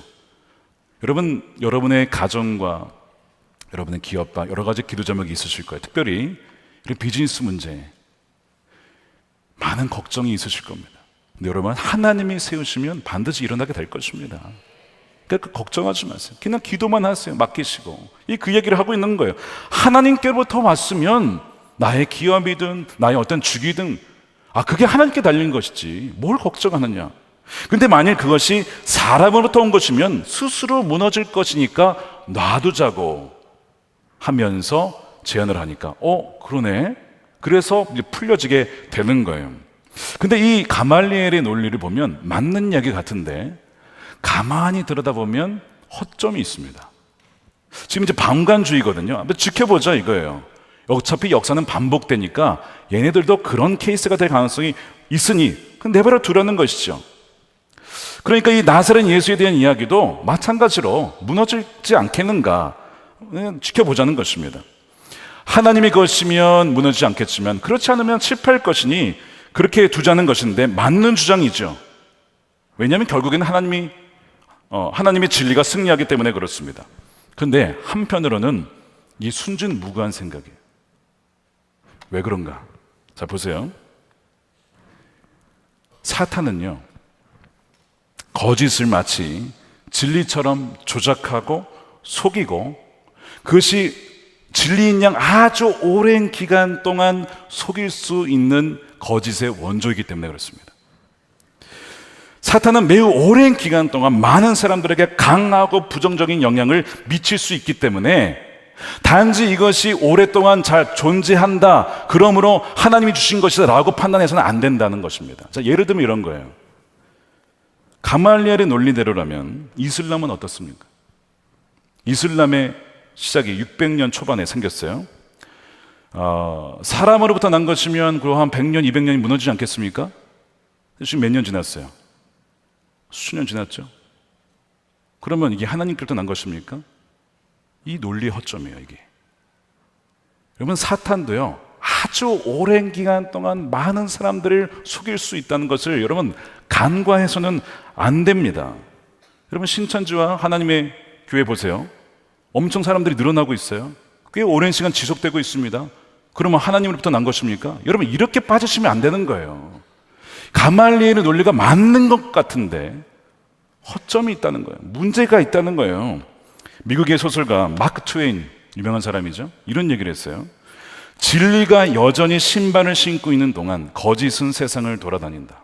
여러분, 여러분의 가정과 여러분의 기업과 여러 가지 기도 제목이 있으실 거예요. 특별히 비즈니스 문제 많은 걱정이 있으실 겁니다. 근데 여러분, 하나님이 세우시면 반드시 일어나게 될 것입니다. 그러니까 걱정하지 마세요. 그냥 기도만 하세요. 맡기시고. 그 얘기를 하고 있는 거예요. 하나님께로부터 왔으면 나의 기업이든 나의 어떤 주기든 그게 하나님께 달린 것이지 뭘 걱정하느냐. 근데 만일 그것이 사람으로부터 온 것이면 스스로 무너질 것이니까 놔두자고 하면서 제안을 하니까 그러네. 그래서 이제 풀려지게 되는 거예요. 근데 이 가말리엘의 논리를 보면 맞는 얘기 같은데 가만히 들여다보면 허점이 있습니다. 지금 이제 방관주의거든요. 한번 지켜보자 이거예요. 어차피 역사는 반복되니까 얘네들도 그런 케이스가 될 가능성이 있으니 내버려 두라는 것이죠. 그러니까 이 나사렛 예수에 대한 이야기도 마찬가지로 무너지지 않겠는가 지켜보자는 것입니다. 하나님이 그것이면 무너지지 않겠지만 그렇지 않으면 실패할 것이니 그렇게 두자는 것인데 맞는 주장이죠. 왜냐하면 결국에는 하나님의 진리가 승리하기 때문에 그렇습니다. 그런데 한편으로는 이 순진무구한 생각이에요. 왜 그런가? 자, 보세요. 사탄은요, 거짓을 마치 진리처럼 조작하고 속이고 그것이 진리인 양 아주 오랜 기간 동안 속일 수 있는 거짓의 원조이기 때문에 그렇습니다. 사탄은 매우 오랜 기간 동안 많은 사람들에게 강하고 부정적인 영향을 미칠 수 있기 때문에 단지 이것이 오랫동안 잘 존재한다, 그러므로 하나님이 주신 것이다 라고 판단해서는 안 된다는 것입니다. 자, 예를 들면 이런 거예요. 가말리엘의 논리대로라면 이슬람은 어떻습니까? 이슬람의 시작이 600년 초반에 생겼어요. 사람으로부터 난 것이면 그럼 한 100년, 200년이 무너지지 않겠습니까? 지금 몇 년 지났어요? 수년 지났죠? 그러면 이게 하나님께로부터 난 것입니까? 이 논리의 허점이에요, 이게. 여러분, 사탄도요, 아주 오랜 기간 동안 많은 사람들을 속일 수 있다는 것을 여러분 간과해서는 안 됩니다. 여러분, 신천지와 하나님의 교회 보세요. 엄청 사람들이 늘어나고 있어요. 꽤 오랜 시간 지속되고 있습니다. 그러면 하나님으로부터 난 것입니까? 여러분, 이렇게 빠지시면 안 되는 거예요. 가말리엘의 논리가 맞는 것 같은데 허점이 있다는 거예요. 문제가 있다는 거예요. 미국의 소설가 마크 트웨인, 유명한 사람이죠. 이런 얘기를 했어요. 진리가 여전히 신발을 신고 있는 동안 거짓은 세상을 돌아다닌다.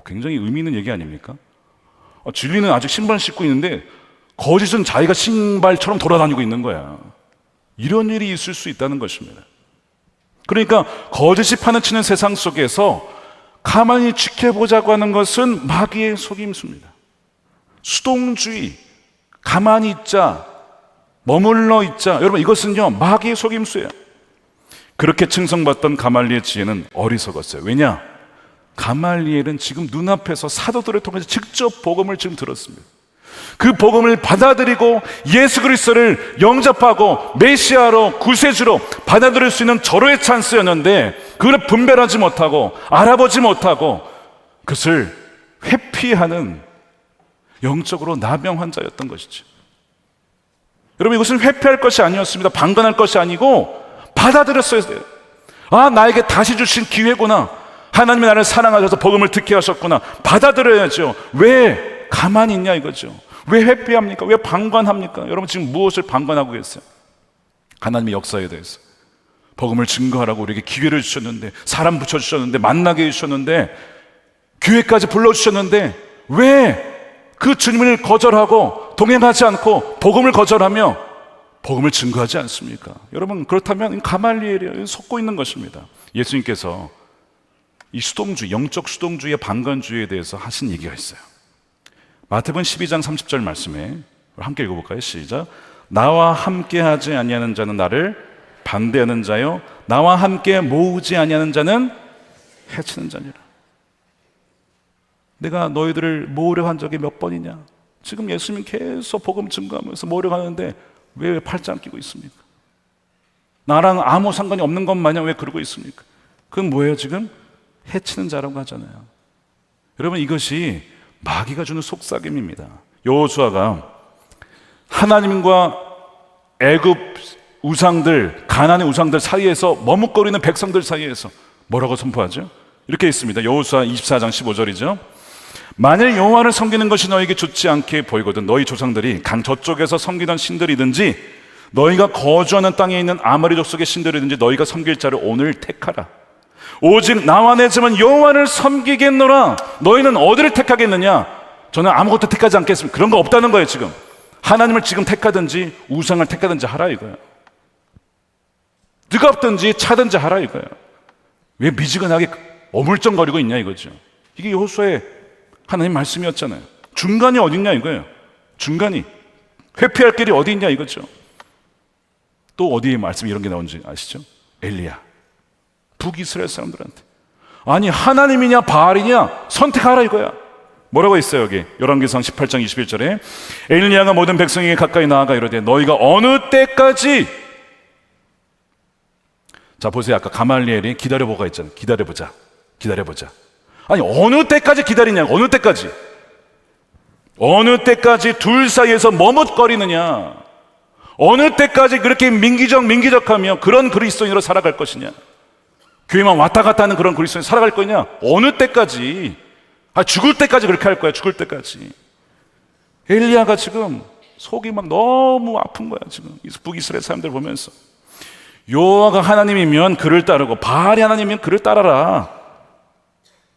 굉장히 의미 있는 얘기 아닙니까? 진리는 아직 신발을 신고 있는데 거짓은 자기가 신발처럼 돌아다니고 있는 거야. 이런 일이 있을 수 있다는 것입니다. 그러니까 거짓이 파헤치는 세상 속에서 가만히 지켜보자고 하는 것은 마귀의 속임수입니다. 수동주의, 가만히 있자, 머물러 있자, 여러분, 이것은요 마귀의 속임수예요. 그렇게 칭송받던 가말리엘의 지혜는 어리석었어요. 왜냐? 가말리엘은 지금 눈앞에서 사도들을 통해서 직접 복음을 지금 들었습니다. 그 복음을 받아들이고 예수 그리스도를 영접하고 메시아로, 구세주로 받아들일 수 있는 절호의 찬스였는데 그걸 분별하지 못하고 알아보지 못하고 그것을 회피하는 영적으로 나병 환자였던 것이죠. 여러분, 이것은 회피할 것이 아니었습니다. 방관할 것이 아니고 받아들였어야 돼요. 아, 나에게 다시 주신 기회구나. 하나님이 나를 사랑하셔서 복음을 듣게 하셨구나. 받아들여야죠. 왜 가만히 있냐 이거죠. 왜 회피합니까? 왜 방관합니까? 여러분, 지금 무엇을 방관하고 계세요? 하나님의 역사에 대해서 복음을 증거하라고 우리에게 기회를 주셨는데, 사람 붙여주셨는데, 만나게 해주셨는데, 교회까지 불러주셨는데, 왜 그 주님을 거절하고 동행하지 않고 복음을 거절하며 복음을 증거하지 않습니까? 여러분, 그렇다면 가말리엘이 속고 있는 것입니다. 예수님께서 이 수동주의, 영적 수동주의의 방관주의에 대해서 하신 얘기가 있어요. 마태복음 12장 30절 말씀에 함께 읽어볼까요? 시작. 나와 함께 하지 아니하는 자는 나를 반대하는 자요, 나와 함께 모으지 아니하는 자는 해치는 자니라. 내가 너희들을 모으려 한 적이 몇 번이냐? 지금 예수님이 계속 복음 증거하면서 모으려고 하는데 왜 팔짱 끼고 있습니까? 나랑 아무 상관이 없는 것 마냥 왜 그러고 있습니까? 그건 뭐예요? 지금 해치는 자라고 하잖아요. 여러분, 이것이 마귀가 주는 속삭임입니다. 여호수아가 하나님과 애굽 우상들, 가나안의 우상들 사이에서 머뭇거리는 백성들 사이에서 뭐라고 선포하죠? 이렇게 있습니다. 여호수아 24장 15절이죠. 만일 여호와를 섬기는 것이 너에게 좋지 않게 보이거든 너희 조상들이 강 저쪽에서 섬기던 신들이든지 너희가 거주하는 땅에 있는 아모리 족속의 신들이든지 너희가 섬길 자를 오늘 택하라. 오직 나와 내 집은 여호와를 섬기겠노라. 너희는 어디를 택하겠느냐? 저는 아무것도 택하지 않겠습니다. 그런 거 없다는 거예요. 지금 하나님을 지금 택하든지 우상을 택하든지 하라 이거예요. 뜨겁든지 차든지 하라 이거예요. 왜 미지근하게 어물쩡거리고 있냐 이거죠. 이게 여호수아의 하나님 말씀이었잖아요. 중간이 어딨냐 이거예요. 중간이 회피할 길이 어디 있냐 이거죠. 또 어디에 말씀 이런 게 나온지 아시죠? 엘리야, 북이스라엘 사람들한테 아니 하나님이냐 바알이냐 선택하라 이거야. 뭐라고 있어요 여기 열왕기상 18장 21절에 엘리야가 모든 백성에게 가까이 나아가 이르되 너희가 어느 때까지, 자 보세요, 아까 가말리엘이 기다려보가 있잖아요. 기다려보자. 아니 어느 때까지 기다리냐고. 어느 때까지 둘 사이에서 머뭇거리느냐. 어느 때까지 그렇게 민기적하며 그런 그리스도인으로 살아갈 것이냐. 교회만 왔다 갔다 하는 그런 그리스도인 살아갈 거냐. 어느 때까지, 죽을 때까지 그렇게 할 거야. 죽을 때까지. 엘리야가 지금 속이 막 너무 아픈 거야. 지금 북이스라엘 사람들 보면서 여호와가 하나님이면 그를 따르고 바알이 하나님이면 그를 따라라.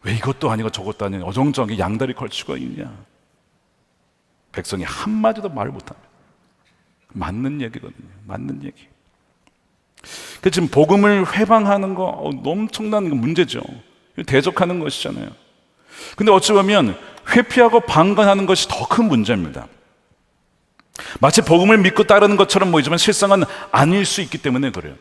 왜 이것도 아니고 저것도 아니고 어정쩡하게 양다리 걸치고 있냐. 백성이 한마디도 말을 못합니다. 맞는 얘기거든요. 맞는 얘기. 그 지금 복음을 회방하는 거 엄청난 문제죠. 대적하는 것이잖아요. 근데 어찌 보면 회피하고 방관하는 것이 더 큰 문제입니다. 마치 복음을 믿고 따르는 것처럼 보이지만 실상은 아닐 수 있기 때문에 그래요.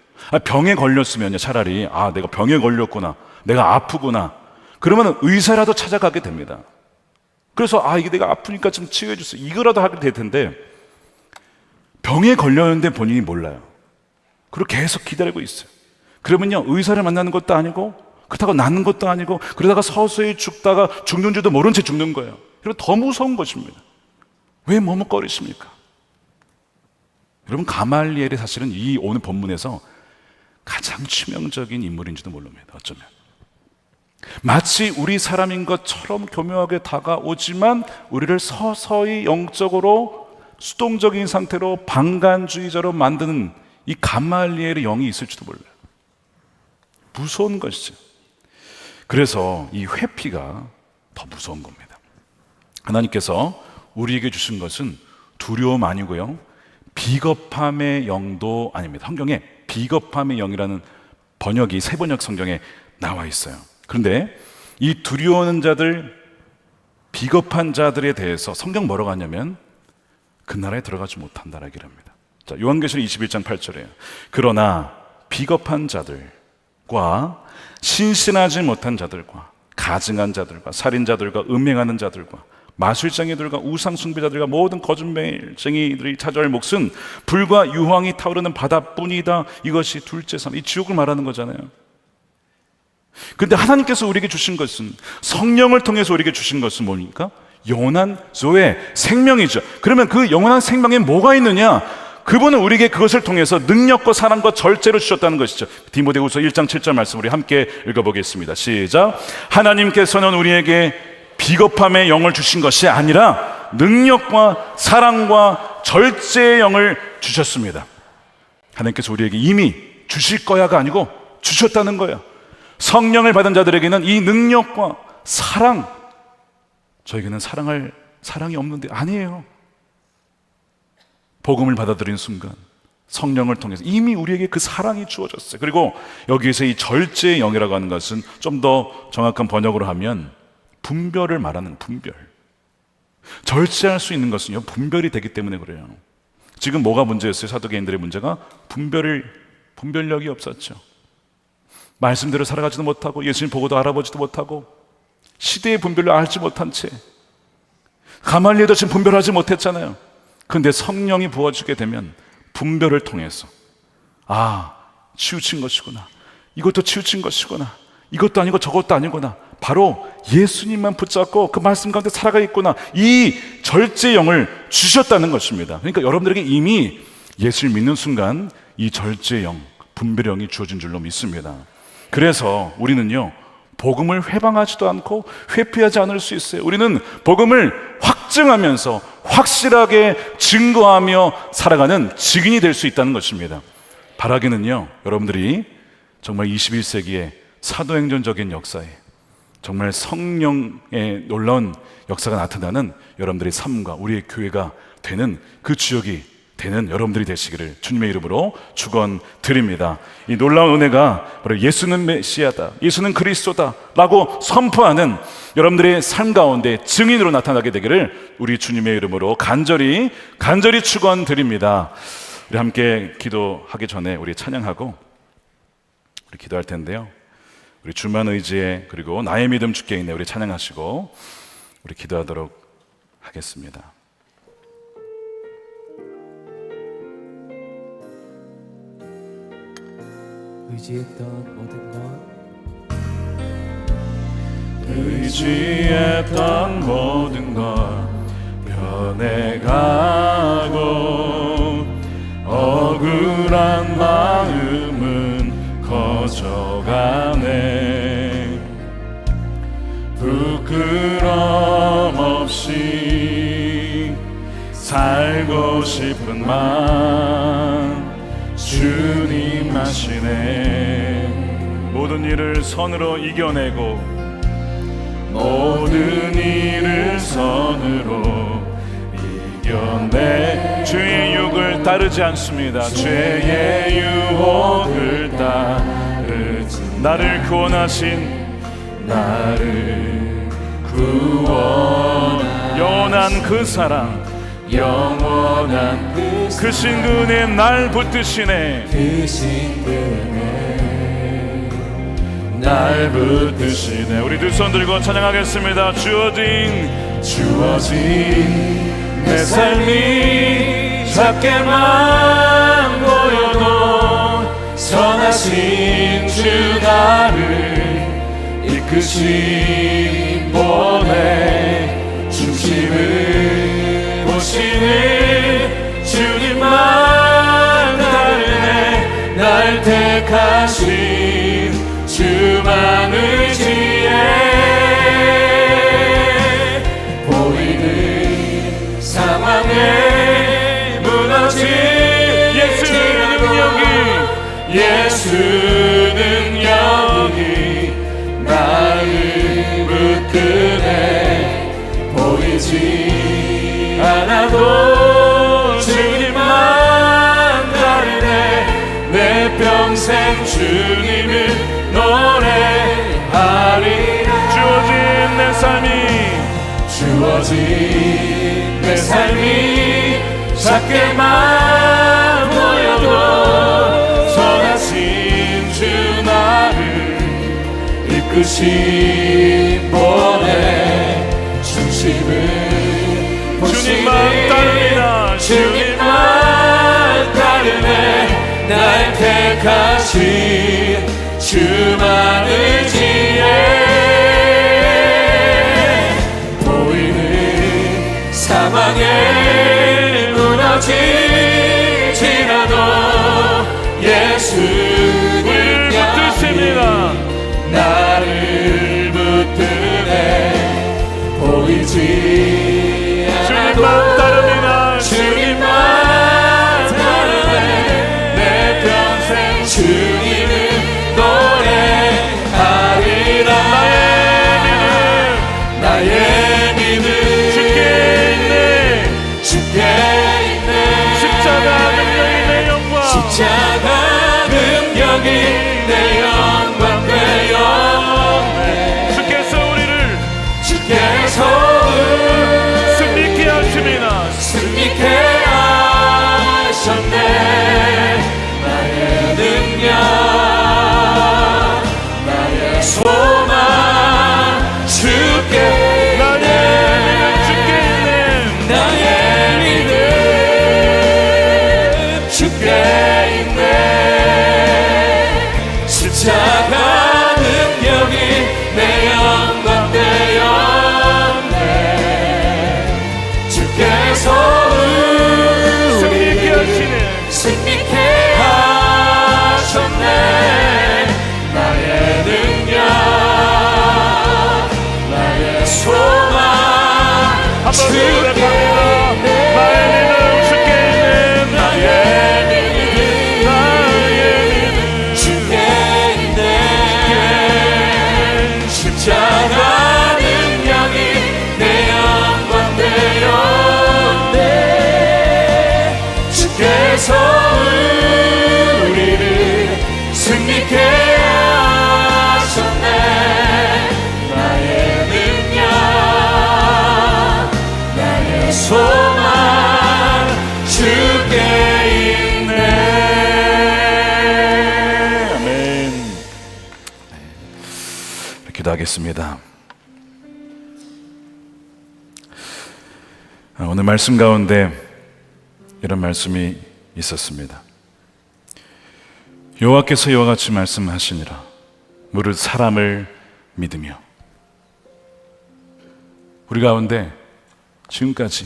병에 걸렸으면요, 차라리 내가 병에 걸렸구나, 내가 아프구나, 그러면 의사라도 찾아가게 됩니다. 그래서 이게 내가 아프니까 좀 치유해 주세요, 이거라도 하게 될 텐데 병에 걸렸는데 본인이 몰라요. 그리고 계속 기다리고 있어요. 그러면요, 의사를 만나는 것도 아니고 그렇다고 낫는 것도 아니고 그러다가 서서히 죽다가 죽는 줄도 모른 채 죽는 거예요. 그리고 더 무서운 것입니다. 왜 머뭇거리십니까? 여러분, 가말리엘이 사실은 이 오늘 본문에서 가장 치명적인 인물인지도 모릅니다. 어쩌면 마치 우리 사람인 것처럼 교묘하게 다가오지만 우리를 서서히 영적으로 수동적인 상태로 방관주의자로 만드는 이 가말리엘의 영이 있을지도 몰라요. 무서운 것이죠. 그래서 이 회피가 더 무서운 겁니다. 하나님께서 우리에게 주신 것은 두려움 아니고요, 비겁함의 영도 아닙니다. 성경에 비겁함의 영이라는 번역이 세 번역 성경에 나와 있어요. 그런데 이 두려워하는 자들, 비겁한 자들에 대해서 성경 뭐라고 하냐면 그 나라에 들어가지 못한다라고 얘기를 합니다. 자, 요한계시록 21장 8절이에요. 그러나 비겁한 자들과 신실하지 못한 자들과 가증한 자들과 살인자들과 음행하는 자들과 마술쟁이들과 우상숭배자들과 모든 거짓말쟁이들이 찾아올 몫은 불과 유황이 타오르는 바다뿐이다. 이것이 둘째 삶, 이 지옥을 말하는 거잖아요. 근데 하나님께서 우리에게 주신 것은, 성령을 통해서 우리에게 주신 것은 뭡니까? 영원한 조의 생명이죠. 그러면 그 영원한 생명에 뭐가 있느냐? 그분은 우리에게 그것을 통해서 능력과 사랑과 절제로 주셨다는 것이죠. 디모데후서 1장 7절 말씀 우리 함께 읽어보겠습니다. 시작. 하나님께서는 우리에게 비겁함의 영을 주신 것이 아니라 능력과 사랑과 절제의 영을 주셨습니다. 하나님께서 우리에게 이미 주실 거야가 아니고 주셨다는 거예요. 성령을 받은 자들에게는 이 능력과 사랑, 저에게는 사랑이 없는데, 아니에요. 복음을 받아들인 순간 성령을 통해서 이미 우리에게 그 사랑이 주어졌어요. 그리고 여기에서 이 절제의 영이라고 하는 것은 좀 더 정확한 번역으로 하면 분별을 말하는 분별. 절제할 수 있는 것은요, 분별이 되기 때문에 그래요. 지금 뭐가 문제였어요? 사도개인들의 문제가 분별력이 없었죠. 말씀대로 살아가지도 못하고 예수님 보고도 알아보지도 못하고 시대의 분별을 알지 못한 채 가말리엘도 지금 분별하지 못했잖아요. 그런데 성령이 부어주게 되면 분별을 통해서, 아, 치우친 것이구나, 이것도 치우친 것이구나, 이것도 아니고 저것도 아니구나, 바로 예수님만 붙잡고 그 말씀 가운데 살아가겠구나, 이 절제의 영을 주셨다는 것입니다. 그러니까 여러분들에게 이미 예수를 믿는 순간 이 절제의 영, 분별의 영이 주어진 줄로 믿습니다. 그래서 우리는요, 복음을 회방하지도 않고 회피하지 않을 수 있어요. 우리는 복음을 확증하면서 확실하게 증거하며 살아가는 증인이 될 수 있다는 것입니다. 바라기는요, 여러분들이 정말 21세기의 사도행전적인 역사에 정말 성령의 놀라운 역사가 나타나는 여러분들의 삶과 우리의 교회가 되는 그 주역이 되는 여러분들이 되시기를 주님의 이름으로 축원드립니다. 이 놀라운 은혜가 바로 예수는 메시아다, 예수는 그리스도다 라고 선포하는 여러분들의 삶 가운데 증인으로 나타나게 되기를 우리 주님의 이름으로 간절히 축원드립니다. 우리 함께 기도하기 전에 우리 찬양하고 우리 기도할 텐데요, 우리 주만 의지에 그리고 나의 믿음 주께 있네, 우리 찬양하시고 우리 기도하도록 하겠습니다. 의지했던 모든 것, 의지했던 모든 것 변해가고 억울한 마음은 커져가네. 부끄럼 없이 살고 싶은 마음 주님 하시네. 모든 일을 선으로 이겨내고 모든 일을 선으로 이겨내 죄의 유혹을 따르지 않습니다. 죄의 유혹을 따르지, 나를 구원하신 영원한 그 사랑, 영원한 그 신근에 날 붙드시네. 그 신근에 날 붙드시네. 우리 두 손 들고 찬양하겠습니다. 주어진 내 삶이 작게만 보여도 선하신 주 나를 이끄신 본의 중심을 보시는 주님만 다르네. 날 택하신 주만 의지해 보이는 상황에 무너진 예수는 여기 나를 붙드네. 보이지 않아도 주님만 다르네. 내 평생 주님을 노래하리라. 주어진 내 삶이 작게만 보여도 선하신 주 나를 이끄신 본의 중심을 주님만 따릅니다. 주님만 따르네. 날 택하신 주만 의지 쓰러질지라도 예수를 붙드십니다. 나를 붙드네. 보이지 주님만 않아도 따릅니다. 주님만 따르네. 내 평생 주님을 노래하리라. 나의 믿음 주께 있네. 주께 있네. 십자가 능력이 내 영광. 십자가 능력이 내 영광 되었네. 주께서 우리를 주께서 승리케 하십니다. 승리케 하셨네. 나의 능력 나의 소망 주께 나의 믿음 주께 있네. 나의 믿음 주께 있네. 십자가 능력이 내 영광 되었네. 주께서 승리케 하시네. 승리케 하셨네. 나의 능력 나의 소망 한번 고백합니다. 나의 믿음 주께 있네. 나의 믿음 나의 믿음 주께 있네. 십자가 능력이 내 영광 되었네. 주께서 우리를 승리케 하셨네. 나의 능력 나의 소망 주께 있네. 아멘. 기도하겠습니다. 오늘 말씀 가운데 이런 말씀이 있었습니다. 여호와께서 이와 같이 말씀하시니라. 무릇 사람을 믿으며. 우리 가운데 지금까지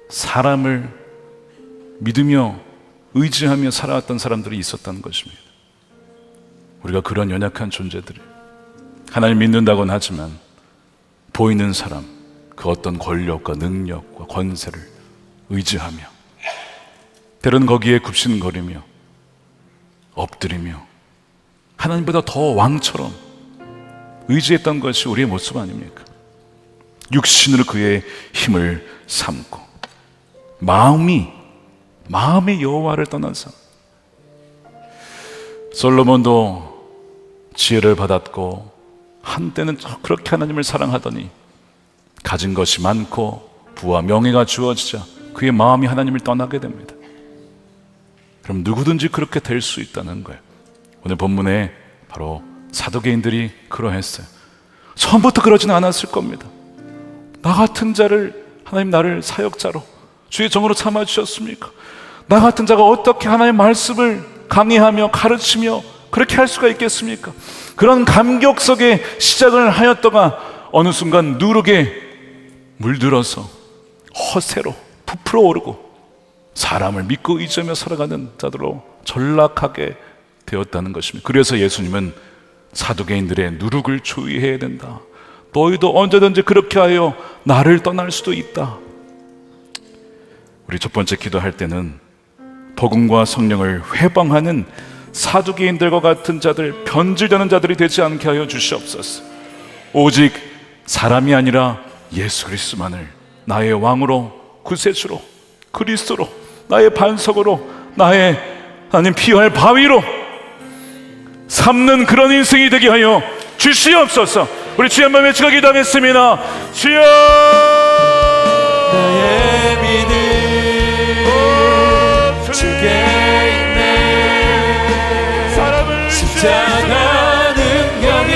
사람을 믿으며 의지하며 살아왔던 사람들이 있었다는 것입니다. 우리가 그런 연약한 존재들을 하나님 믿는다고는 하지만 보이는 사람, 그 어떤 권력과 능력과 권세를 의지하며 때로는 거기에 굽신거리며 엎드리며 하나님보다 더 왕처럼 의지했던 것이 우리의 모습 아닙니까? 육신으로 그의 힘을 삼고 마음의 여호와를 떠난 삶. 솔로몬도 지혜를 받았고 한때는 그렇게 하나님을 사랑하더니 가진 것이 많고 부와 명예가 주어지자 그의 마음이 하나님을 떠나게 됩니다. 그럼 누구든지 그렇게 될 수 있다는 거예요. 오늘 본문에 바로 사두개인들이 그러했어요. 처음부터 그러지는 않았을 겁니다. 나 같은 자를 하나님 나를 사역자로 주의 종으로 삼아주셨습니까? 나 같은 자가 어떻게 하나님의 말씀을 강의하며 가르치며 그렇게 할 수가 있겠습니까? 그런 감격 속에 시작을 하였다가 어느 순간 누룩에 물들어서 허세로 부풀어 오르고 사람을 믿고 의지하며 살아가는 자들로 전락하게 되었다는 것입니다. 그래서 예수님은 사두개인들의 누룩을 주의해야 된다. 너희도 언제든지 그렇게 하여 나를 떠날 수도 있다. 우리 첫 번째 기도할 때는 복음과 성령을 회방하는 사두개인들과 같은 자들, 변질되는 자들이 되지 않게 하여 주시옵소서. 오직 사람이 아니라 예수 그리스도만을 나의 왕으로, 구세주로, 그리스도로, 나의 반석으로, 나의 하나님 피할 바위로 삼는 그런 인생이 되게 하여 주시옵소서. 우리 주여 한번 외치고 기도하겠습니다. 주여! 나의 믿음 주께 있네. 십자가 능력이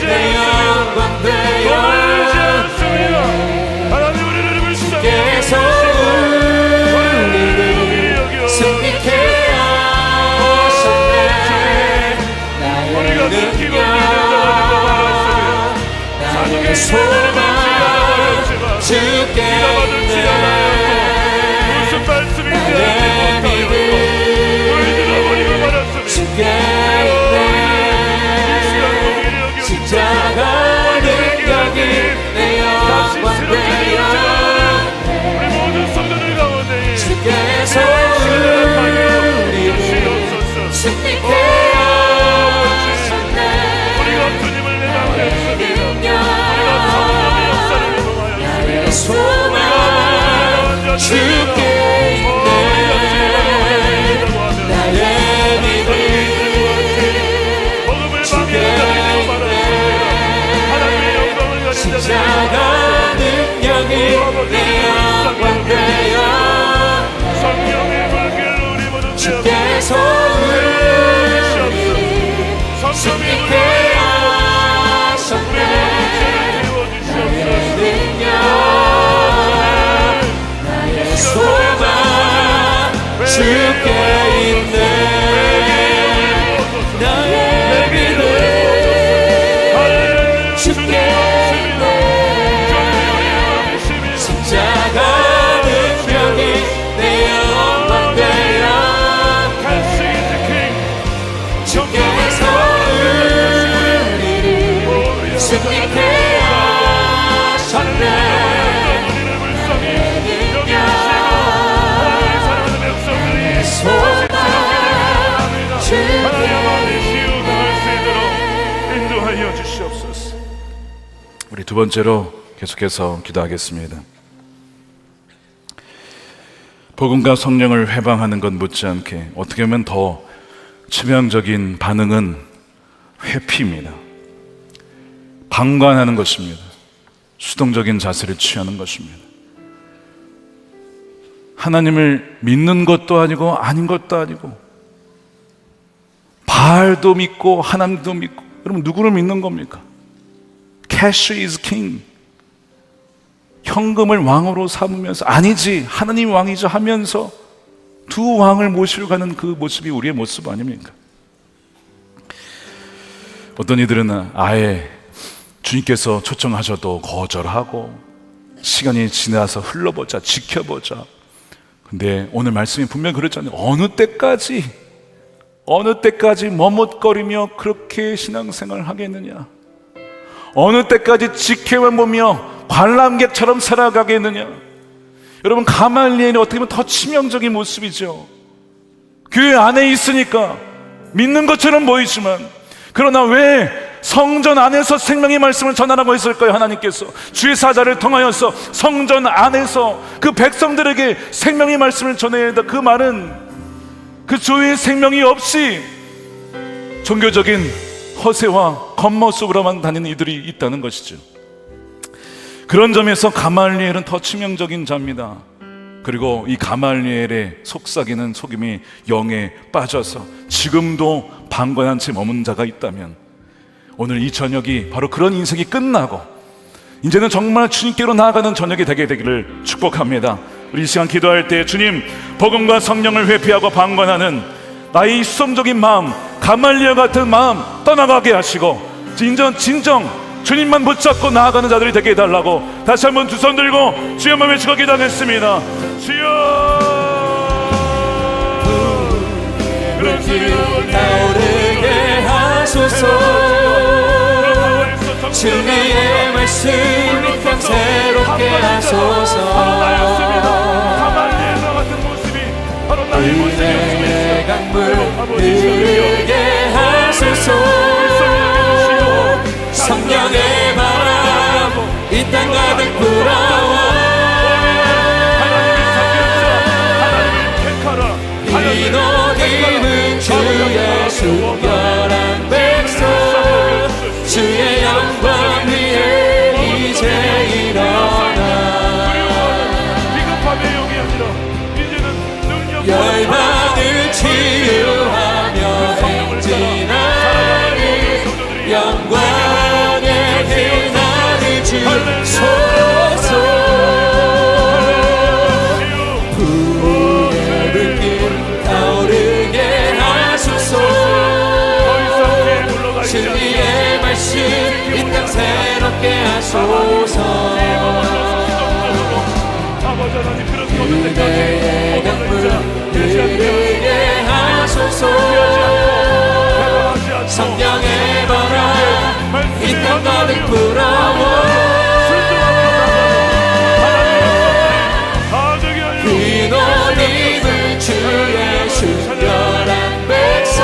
내 영광 되었네. 주께서 우리를 승리케 하셨네. 나의 능력 나의 소망 주께 있네. 주께 있네. 나의 믿음 주께 있네. 십자가 능력이 내 영광 되어 주께서 승리케 하셨네. 나의 능력 나의 소망 주께 있네. 나의 믿음 주께 있네. 십자가 능력이 내 영광 되어 주께서 우리를 승리케 하셨네. 소망 인도하여 주시옵소서. 우리 두 번째로 계속해서 기도하겠습니다. 복음과 성령을 회방하는 것 못지않게 어떻게 보면 더 치명적인 반응은 회피입니다. 방관하는 것입니다. 수동적인 자세를 취하는 것입니다. 하나님을 믿는 것도 아니고 아닌 것도 아니고, 바알도 믿고 하나님도 믿고. 여러분, 누구를 믿는 겁니까? Cash is king. 현금을 왕으로 삼으면서 아니지 하나님 왕이죠 하면서 두 왕을 모시러 가는 그 모습이 우리의 모습 아닙니까? 어떤 이들은 아예 주님께서 초청하셔도 거절하고 시간이 지나서 흘러보자, 지켜보자. 근데 오늘 말씀이 분명히 그랬잖아요. 어느 때까지 머뭇거리며 그렇게 신앙생활을 하겠느냐? 어느 때까지 지켜만 보며 관람객처럼 살아가겠느냐? 여러분, 가말리엘이 어떻게 보면 더 치명적인 모습이죠. 교회 안에 있으니까 믿는 것처럼 보이지만, 그러나 왜 성전 안에서 생명의 말씀을 전하라고 했을까요? 하나님께서 주의 사자를 통하여서 성전 안에서 그 백성들에게 생명의 말씀을 전해야 한다. 그 말은 그 주의 생명이 없이 종교적인 허세와 겉모습으로만 다니는 이들이 있다는 것이죠. 그런 점에서 가말리엘은 더 치명적인 자입니다. 그리고 이 가말리엘의 속삭이는 속임이 영에 빠져서 지금도 방관한 채 머문 자가 있다면, 오늘 이 저녁이 바로 그런 인생이 끝나고 이제는 정말 주님께로 나아가는 저녁이 되게 되기를 축복합니다. 우리 이 시간 기도할 때 주님, 복음과 성령을 회피하고 방관하는 나의 수동적인 마음, 가말리엘 같은 마음 떠나가게 하시고 진정 주님만 붙잡고 나아가는 자들이 되게 해달라고 다시 한번 두 손 들고 주여 한번 외치고 기도하겠습니다. 주여, 타오르게 하소서. 주님의 말씀 인생 새롭게 하소서. 가말리엘과 같은 모습이 바로 나의 은혜의 강물 흐르게 하소서. 성령의 바람 이 땅 가득 불어와. 이노기는 주의 순결한 백성, 주의 영광 위에 이제 일어나. 열방을 치유하며 행진하는 영광의 빛나는 주소서. 부의 불길 타오르게 하소서. 진리의 말씀 이 땅 새롭게 하소서. 그대의 강물 흐르게 하소서. 성령의 바람 이 땅 가득 불어와. 그노님은 주의 순결한 백성,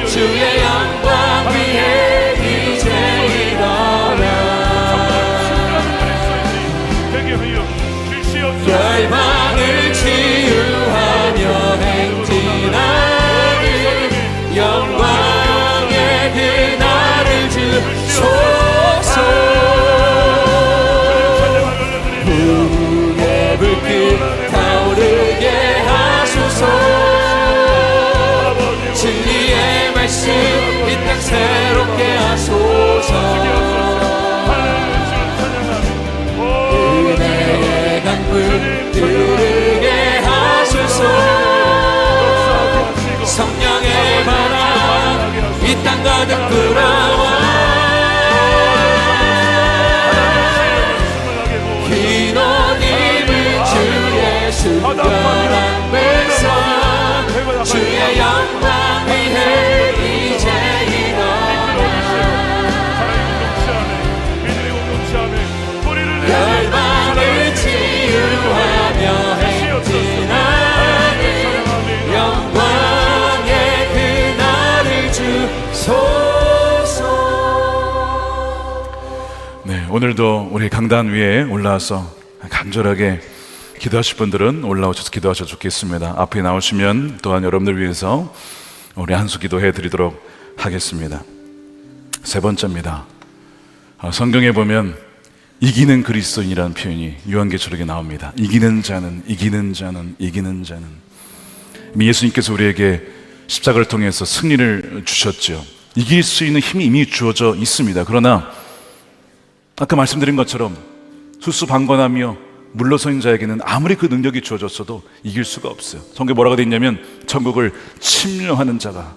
주의 영광 위에 이제 일어나. 열방 땅 가득 불어와 흰 옷 입은 주의 순결한 백성 주의 영광 위해 이제 열방을 치유하며 행진하는 영광의 그날을 주소서. 네, 오늘도 우리 강단 위에 올라와서 간절하게 기도하실 분들은 올라오셔서 기도하셔도 좋겠습니다. 앞에 나오시면 또한 여러분들 위해서 우리 한수 기도해 드리도록 하겠습니다. 세 번째입니다. 성경에 보면 이기는 그리스도인이라는 표현이 요한계시록에 나옵니다. 이기는 자는, 이기는 자는, 이기는 자는. 이미 예수님께서 우리에게 십자가를 통해서 승리를 주셨죠. 이길 수 있는 힘이 이미 주어져 있습니다. 그러나 아까 말씀드린 것처럼 수수방관하며 물러서는 자에게는 아무리 그 능력이 주어졌어도 이길 수가 없어요. 성경에 뭐라고 되어 있냐면 천국을 침노하는 자가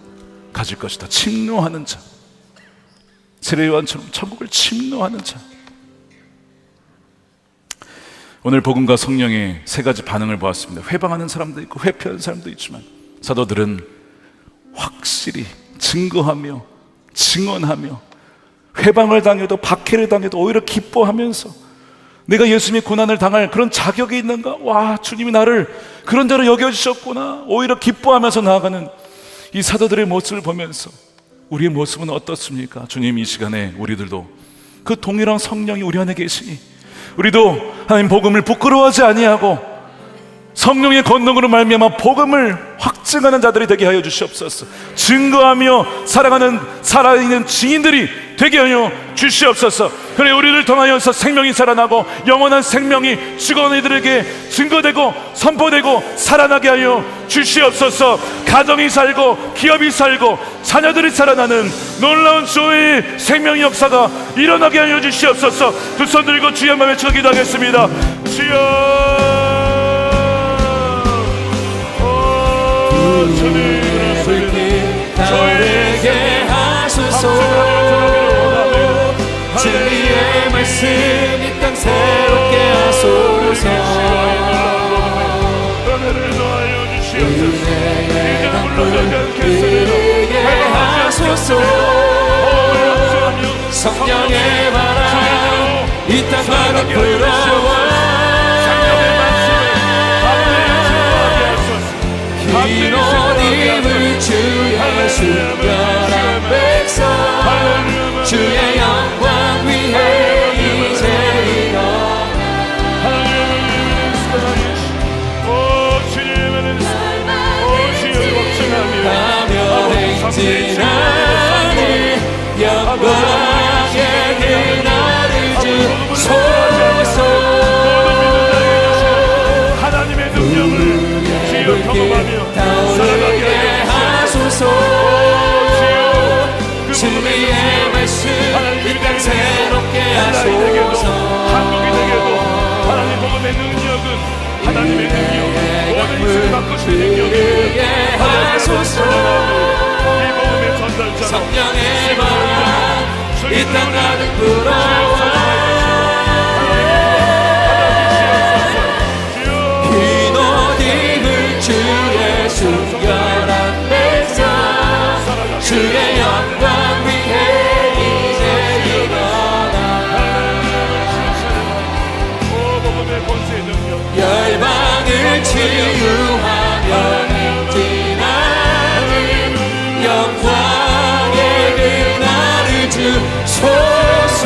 가질 것이다. 침노하는 자. 세례 요한처럼 천국을 침노하는 자. 오늘 복음과 성령의 세 가지 반응을 보았습니다. 회방하는 사람도 있고 회피하는 사람도 있지만 사도들은 확실히 증거하며 증언하며 회방을 당해도 박해를 당해도 오히려 기뻐하면서 내가 예수님의 고난을 당할 그런 자격이 있는가? 와, 주님이 나를 그런 자로 여겨주셨구나. 오히려 기뻐하면서 나아가는 이 사도들의 모습을 보면서 우리의 모습은 어떻습니까? 주님, 이 시간에 우리들도 그 동일한 성령이 우리 안에 계시니 우리도 하나님 복음을 부끄러워하지 아니하고 성령의 권능으로 말미암아 복음을 확증하는 자들이 되게 하여 주시옵소서. 증거하며 살아가는 살아있는 증인들이 되게 하여 주시옵소서. 그래, 우리를 통하여서 생명이 살아나고 영원한 생명이 죽어온 이들에게 증거되고 선포되고 살아나게 하여 주시옵소서. 가정이 살고 기업이 살고 자녀들이 살아나는 놀라운 주의 생명의 역사가 일어나게 하여 주시옵소서. 두 손 들고 주의 한번 외쳐 기도하겠습니다. 주여, 저에게 하소서. 진리의 말씀 이 땅 새롭게 하소서. 은혜를 더하여 주시옵소서. 은혜의 물러가지 그에게 하소서. 성령의 바람 이 땅 가득 불어와 흰 옷 입은 주의 순결한 백성 주의 영광 위해 이제 일어나. 오 주님의 오 주여 wakchun하며 행진하는 영광의 그날을 주소서. 하나님의 능력을 주여 경험하며 타오르게 하소서. 진리의 말씀 이 땅 새롭게 하소서. 한국이 되게도 하나님 복음의 능력은 하나님의 능력, 모든 이슬을 바꾸시는 능력이 하소서. 이 복음의 전달자 성령의 바람 이 땅 가득 불어와 흰 옷 입은 주의 순결한 백성 주의 영광 위해 이제 일어나. 열방을 치유하며 행진하는 영광의 그날을 주소서.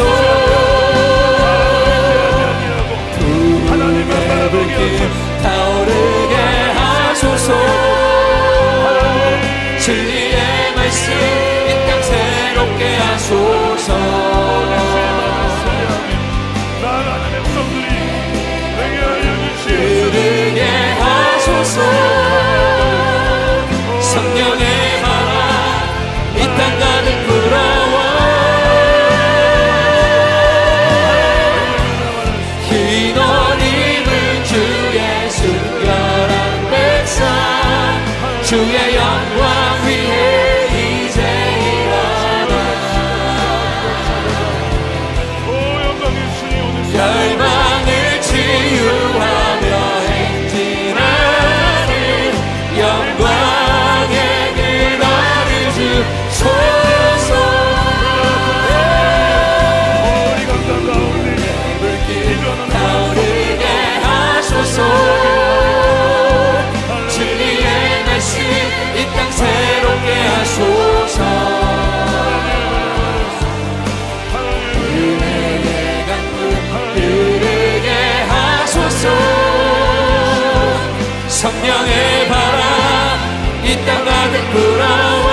성령의 바람 이 땅 가득 불어와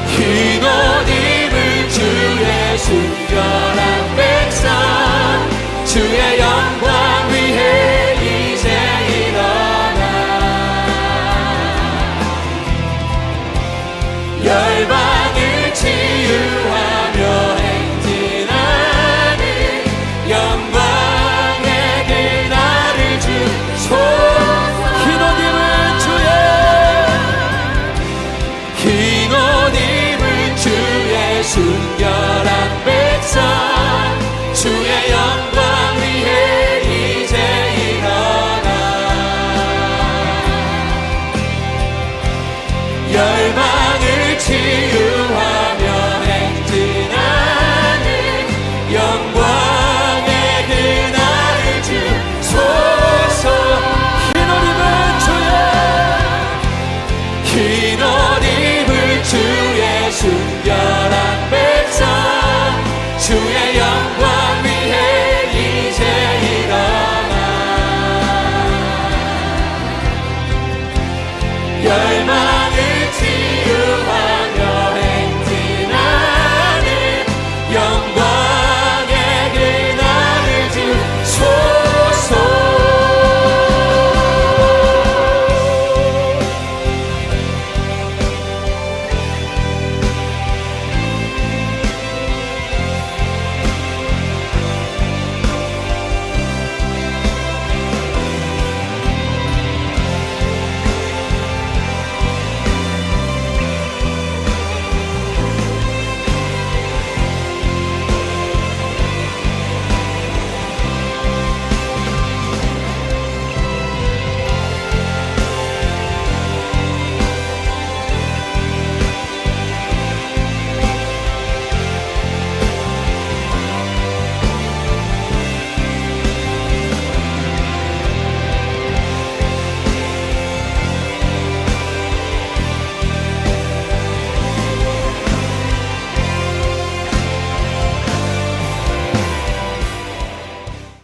흰옷 입은 주 예수